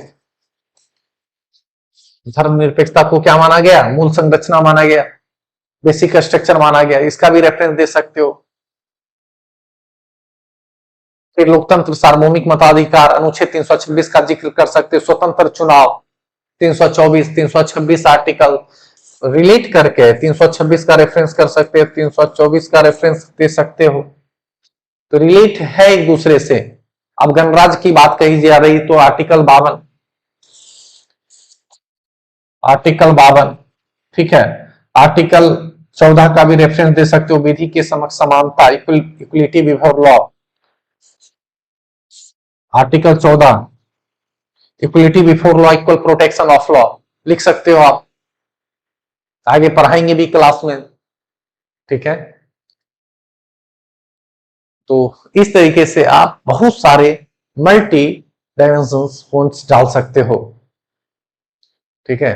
धर्मनिरपेक्षता को क्या माना गया? मूल संरचना माना गया, बेसिक स्ट्रक्चर माना गया, इसका भी रेफरेंस दे सकते हो। फिर लोकतंत्र, सार्वभौमिक मताधिकार, अनुच्छेद 326 का जिक्र कर सकते हो। स्वतंत्र चुनाव 324, 326 आर्टिकल रिलेट करके 326 का रेफरेंस कर सकते हो, 324 का रेफरेंस दे सकते हो, तो रिलेट है एक दूसरे से। अब गणराज्य की बात कही जा रही तो आर्टिकल 52, आर्टिकल 52, ठीक है। आर्टिकल 14 का भी रेफरेंस दे सकते हो, विधि के समक्ष समानता, equality before law. Article 14, equality before law, equal protection of law, लिख सकते हो आप, आगे पढ़ाएंगे भी क्लास में, ठीक है। तो इस तरीके से आप बहुत सारे मल्टी डायमेंशंस पॉइंट्स डाल सकते हो, ठीक है।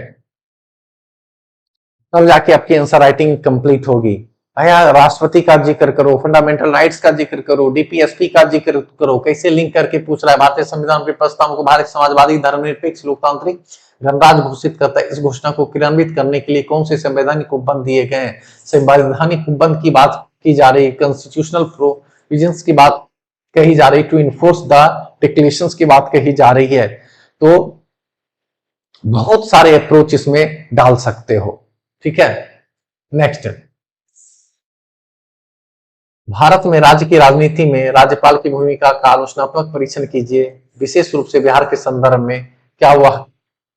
तब जाके आपकी आंसर राइटिंग कंप्लीट होगी। भैया राष्ट्रपति का जिक्र करो, फंडामेंटल राइट्स का जिक्र करो, डीपीएसपी का जिक्र करो, कैसे लिंक करके पूछ रहा है। भारतीय संविधान के प्रस्ताव को भारत समाजवादी धर्मनिरपेक्ष लोकतांत्रिक गणराज्य घोषित करता है। इस घोषणा को क्रियान्वित करने के लिए कौन से संवैधानिक उपबंध दिए गए हैं? संवैधानिक उपबंध की बात की जा रही है, कॉन्स्टिट्यूशनल प्रोविजंस की बात कही जा रही, टू इन्फोर्स द डिक्लेरेशंस की बात कही जा रही है। तो बहुत सारे अप्रोच इसमें डाल सकते हो, ठीक है। नेक्स्ट, भारत में राज्य की राजनीति में राज्यपाल की भूमिका का आलोचनात्मक परीक्षण कीजिए। विशेष रूप से बिहार के संदर्भ में क्या वह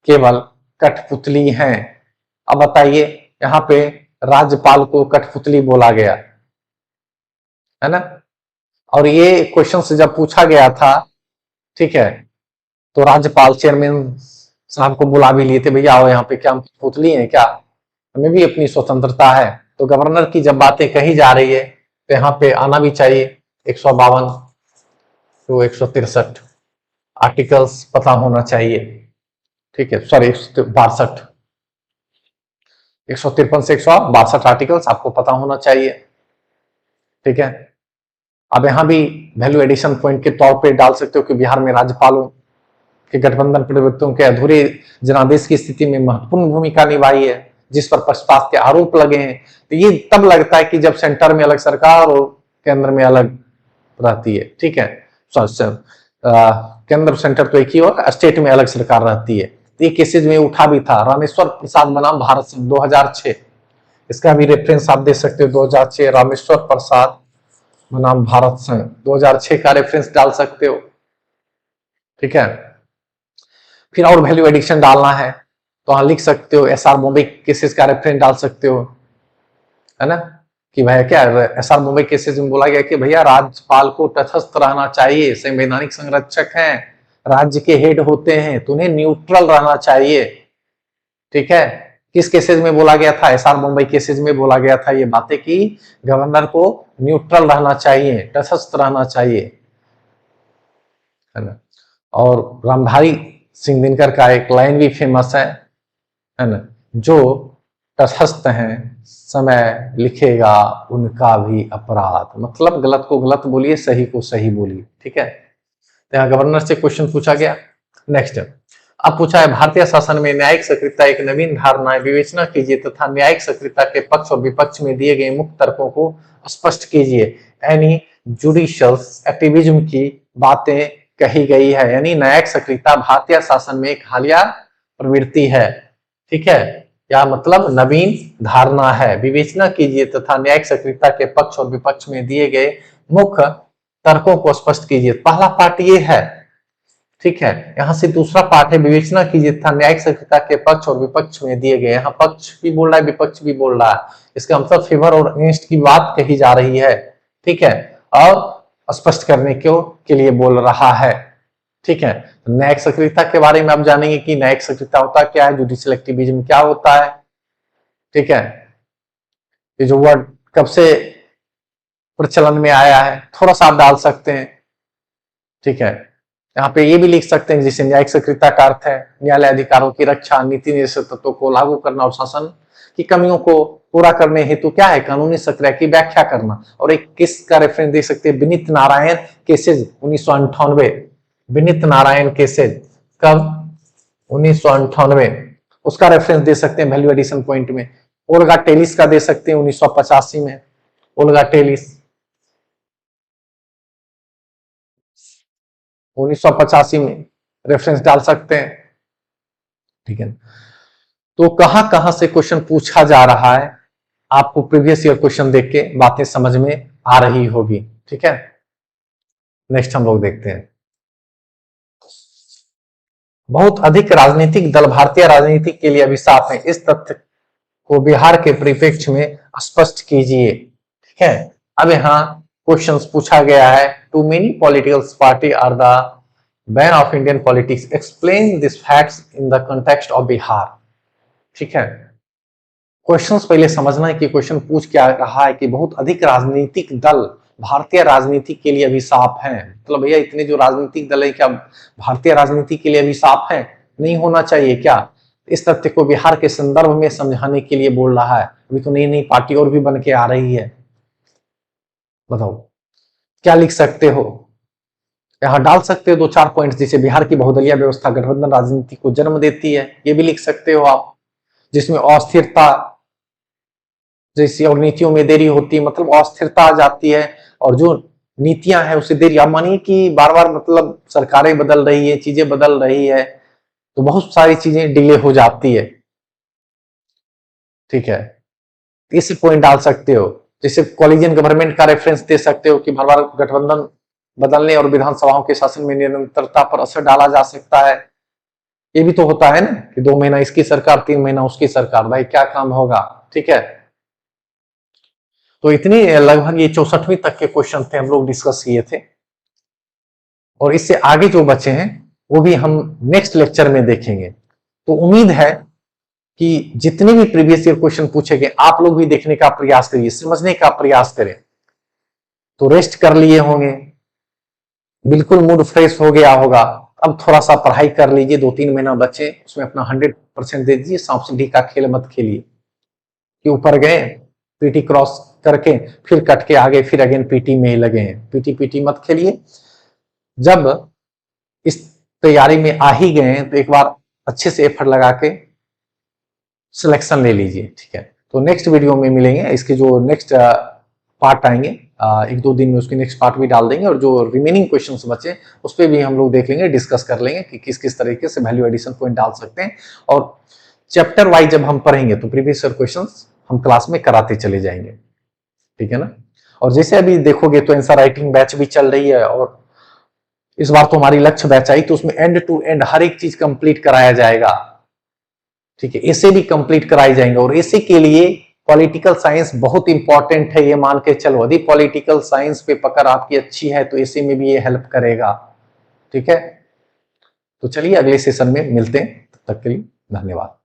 केवल कठपुतली हैं? अब बताइए, यहाँ पे राज्यपाल को कठपुतली बोला गया है ना। और ये क्वेश्चन से जब पूछा गया था, ठीक है, तो राज्यपाल चेयरमैन साहब को बुला भी लिए थे, भैया आओ यहाँ पे, क्या हम पुतली हैं क्या? हमें भी अपनी स्वतंत्रता है। तो गवर्नर की जब बातें कही जा रही है तो यहाँ पे आना भी चाहिए। 152 तो 163 आर्टिकल्स पता होना चाहिए, ठीक है। सॉरी 162, 153 से 162 आर्टिकल्स आपको पता होना चाहिए, ठीक है। अब यहाँ भी वैल्यू एडिशन पॉइंट के तौर पे डाल सकते हो कि बिहार में राज्यपालों के गठबंधन प्रवृत्तियों के अधूरे जनादेश की स्थिति में महत्वपूर्ण भूमिका निभाई है, जिस पर पक्षपात के आरोप लगे हैं। तो ये तब लगता है कि जब सेंटर में अलग सरकार और केंद्र में अलग रहती है, ठीक है। केंद्र सेंटर तो एक ही और स्टेट में अलग सरकार रहती है। तो ये केसेज में उठा भी था। रामेश्वर प्रसाद बनाम भारत संघ 2006, इसका भी रेफरेंस आप दे सकते हो। 2006 रामेश्वर प्रसाद बनाम भारत संघ 2006 का रेफरेंस डाल सकते हो, ठीक है। फिर और वैल्यू एडिशन डालना है तो वहां लिख सकते हो, एसआर मुंबई केसेस का रेफरेंस डाल सकते हो, है ना। कि भैया क्या एसआर मुंबई केसेस में बोला गया कि भैया राज्यपाल को तटस्थ रहना चाहिए, संवैधानिक संरक्षक हैं, राज्य के हेड होते हैं, तो उन्हें न्यूट्रल रहना चाहिए, ठीक है। किस केसेस में बोला गया था? एसआर मुंबई केसेस में बोला गया था ये बातें कि गवर्नर को न्यूट्रल रहना चाहिए, तटस्थ रहना चाहिए, है ना। और रामधारी सिंह दिनकर का एक लाइन भी फेमस है ना, जो तटस्थ हैं समय लिखेगा उनका भी अपराध। मतलब गलत को गलत बोलिए, सही को सही बोलिए, ठीक है। तो यहाँ गवर्नर से क्वेश्चन पूछा गया। नेक्स्ट, अब पूछा है भारतीय शासन में न्यायिक सक्रियता एक नवीन धारणा है, विवेचना कीजिए तथा न्यायिक सक्रियता के पक्ष और विपक्ष में दिए गए मुख्य तर्कों को स्पष्ट कीजिए। यानी जुडिशियल एक्टिविज्म की बातें कही गई है, यानी न्यायिक सक्रियता भारतीय शासन में एक हालिया प्रवृत्ति है, ठीक है, या मतलब नवीन धारणा है। विवेचना कीजिए तथा न्यायिक सक्रियता के पक्ष और विपक्ष में दिए गए मुख्य तर्कों को स्पष्ट कीजिए। पहला पार्ट ये है, ठीक है। यहां से दूसरा पार्ट है, विवेचना कीजिए तथा न्यायिक सक्रियता के पक्ष और विपक्ष में दिए गए। यहाँ पक्ष भी बोल रहा है, विपक्ष भी बोल रहा है, इसका मतलब फेवर और अगेंस्ट की बात कही जा रही है, ठीक है, और स्पष्ट करने के लिए बोल रहा है, ठीक है। न्यायिक सक्रियता के बारे में आप जानेंगे कि न्यायिक सक्रियता होता क्या है, जुडिशियल एक्टिविज्म क्या होता है, ठीक है। ये जो वर्ड कब से प्रचलन में आया है थोड़ा सा आप डाल सकते हैं, ठीक है। यहाँ पे ये भी लिख सकते हैं जिसे न्यायिक सक्रियता का अर्थ है न्यायालय अधिकारों की रक्षा, नीति निर्देशक तत्वों को लागू करना और शासन की कमियों को पूरा करने हेतु क्या है कानूनी सक्रियता की व्याख्या करना। और एक किसका रेफरेंस दे सकते हैं, विनीत नारायण केसेज 1998, विनीत नारायण केसेज कब 1998, उसका रेफरेंस दे सकते हैं वैल्यू एडिशन पॉइंट में। ओल्गा टेलिस का दे सकते हैं 1985 में, ओल्गा टेलिस 1985 में रेफरेंस डाल सकते हैं। ठीक है, तो कहां कहां से क्वेश्चन पूछा जा रहा है आपको प्रीवियस ईयर क्वेश्चन देख के बातें समझ में आ रही होगी। ठीक है, नेक्स्ट हम लोग देखते हैं। बहुत अधिक राजनीतिक दल भारतीय राजनीति के लिए अभिशाप है, इस तथ्य को बिहार के परिप्रेक्ष्य में स्पष्ट कीजिए। ठीक है, अब यहाँ क्वेश्चंस पूछा गया है, too many political party are the bane of Indian politics, explain this facts in the context of Bihar. ठीक है, क्वेश्चंस पहले समझना है कि क्वेश्चन पूछ क्या रहा है कि बहुत अधिक राजनीतिक दल भारतीय राजनीति के लिए अभिशाप है। मतलब भैया इतने जो राजनीतिक दल है क्या भारतीय राजनीति के लिए अभिशाप है, नहीं होना चाहिए क्या? इस तथ्य को बिहार के संदर्भ में समझाने के लिए बोल रहा है। अभी तो नई नई पार्टी और भी बन के आ रही है, बताओ क्या लिख सकते हो? यहां डाल सकते हो दो चार पॉइंट्स, जैसे बिहार की बहुदलीय व्यवस्था गठबंधन राजनीति को जन्म देती है, ये भी लिख सकते हो आप, जिसमें अस्थिरता जैसी और नीतियों में देरी होती है, मतलब अस्थिरता आ जाती है और जो नीतियां हैं उसे देरी। आप मानिए कि बार बार मतलब सरकारें बदल रही है, चीजें बदल रही है, तो बहुत सारी चीजें डिले हो जाती है। ठीक है, इसी पॉइंट डाल सकते हो। जैसे कॉलिजन गवर्नमेंट का रेफरेंस दे सकते हो कि बार बार गठबंधन बदलने और विधानसभाओं के शासन में निरंतरता पर असर डाला जा सकता है। ये भी तो होता है ना कि 2 महीना इसकी सरकार 3 महीना उसकी सरकार, भाई क्या काम होगा। ठीक है, तो इतनी लगभग ये 64वीं तक के क्वेश्चन थे हम लोग डिस्कस किए थे, और इससे आगे जो बचे हैं वो भी हम नेक्स्ट लेक्चर में देखेंगे। तो उम्मीद है कि जितने भी प्रीवियस ईयर क्वेश्चन पूछे गए आप लोग भी देखने का प्रयास करिए, समझने का प्रयास करें। तो रेस्ट कर लिए होंगे, बिल्कुल मूड फ्रेश हो गया होगा, अब थोड़ा सा पढ़ाई कर लीजिए, 2-3 महीना बचे उसमें अपना 100% दे दीजिए। सांप सीढ़ी का खेल मत खेलिए कि ऊपर गए पीटी क्रॉस करके फिर कट के आगे फिर अगेन पीटी में ही लगे हैं, पीटी मत खेलिए। जब इस तैयारी में आ ही गए तो एक बार अच्छे से एफर्ट लगा के सिलेक्शन ले लीजिए। ठीक है, तो नेक्स्ट वीडियो में मिलेंगे, इसके जो नेक्स्ट पार्ट आएंगे 1-2 दिन में उसके नेक्स्ट पार्ट भी डाल देंगे, और जो रिमेनिंग क्वेश्चंस बचे उस पर भी हम लोग देख लेंगे, डिस्कस कर लेंगे कि किस किस तरीके से वैल्यू एडिशन पॉइंट डाल सकते हैं। और चैप्टर वाइज जब हम पढ़ेंगे तो प्रीवियस ईयर क्वेश्चंस हम क्लास में कराते चले जाएंगे। ठीक है ना, और जैसे अभी देखोगे तो आंसर राइटिंग बैच भी चल रही है, और इस बार तो हमारी लक्ष्य बैच आई तो उसमें एंड टू एंड हर एक चीज कंप्लीट कराया जाएगा। ठीक है, ऐसे भी कंप्लीट कराई जाएंगे, और ऐसे के लिए पॉलिटिकल साइंस बहुत इंपॉर्टेंट है, ये मान के चलो। यदि पॉलिटिकल साइंस पे पकड़ आपकी अच्छी है तो ऐसे में भी ये हेल्प करेगा। ठीक है, तो चलिए अगले सेशन में मिलते हैं, तब तक के लिए धन्यवाद।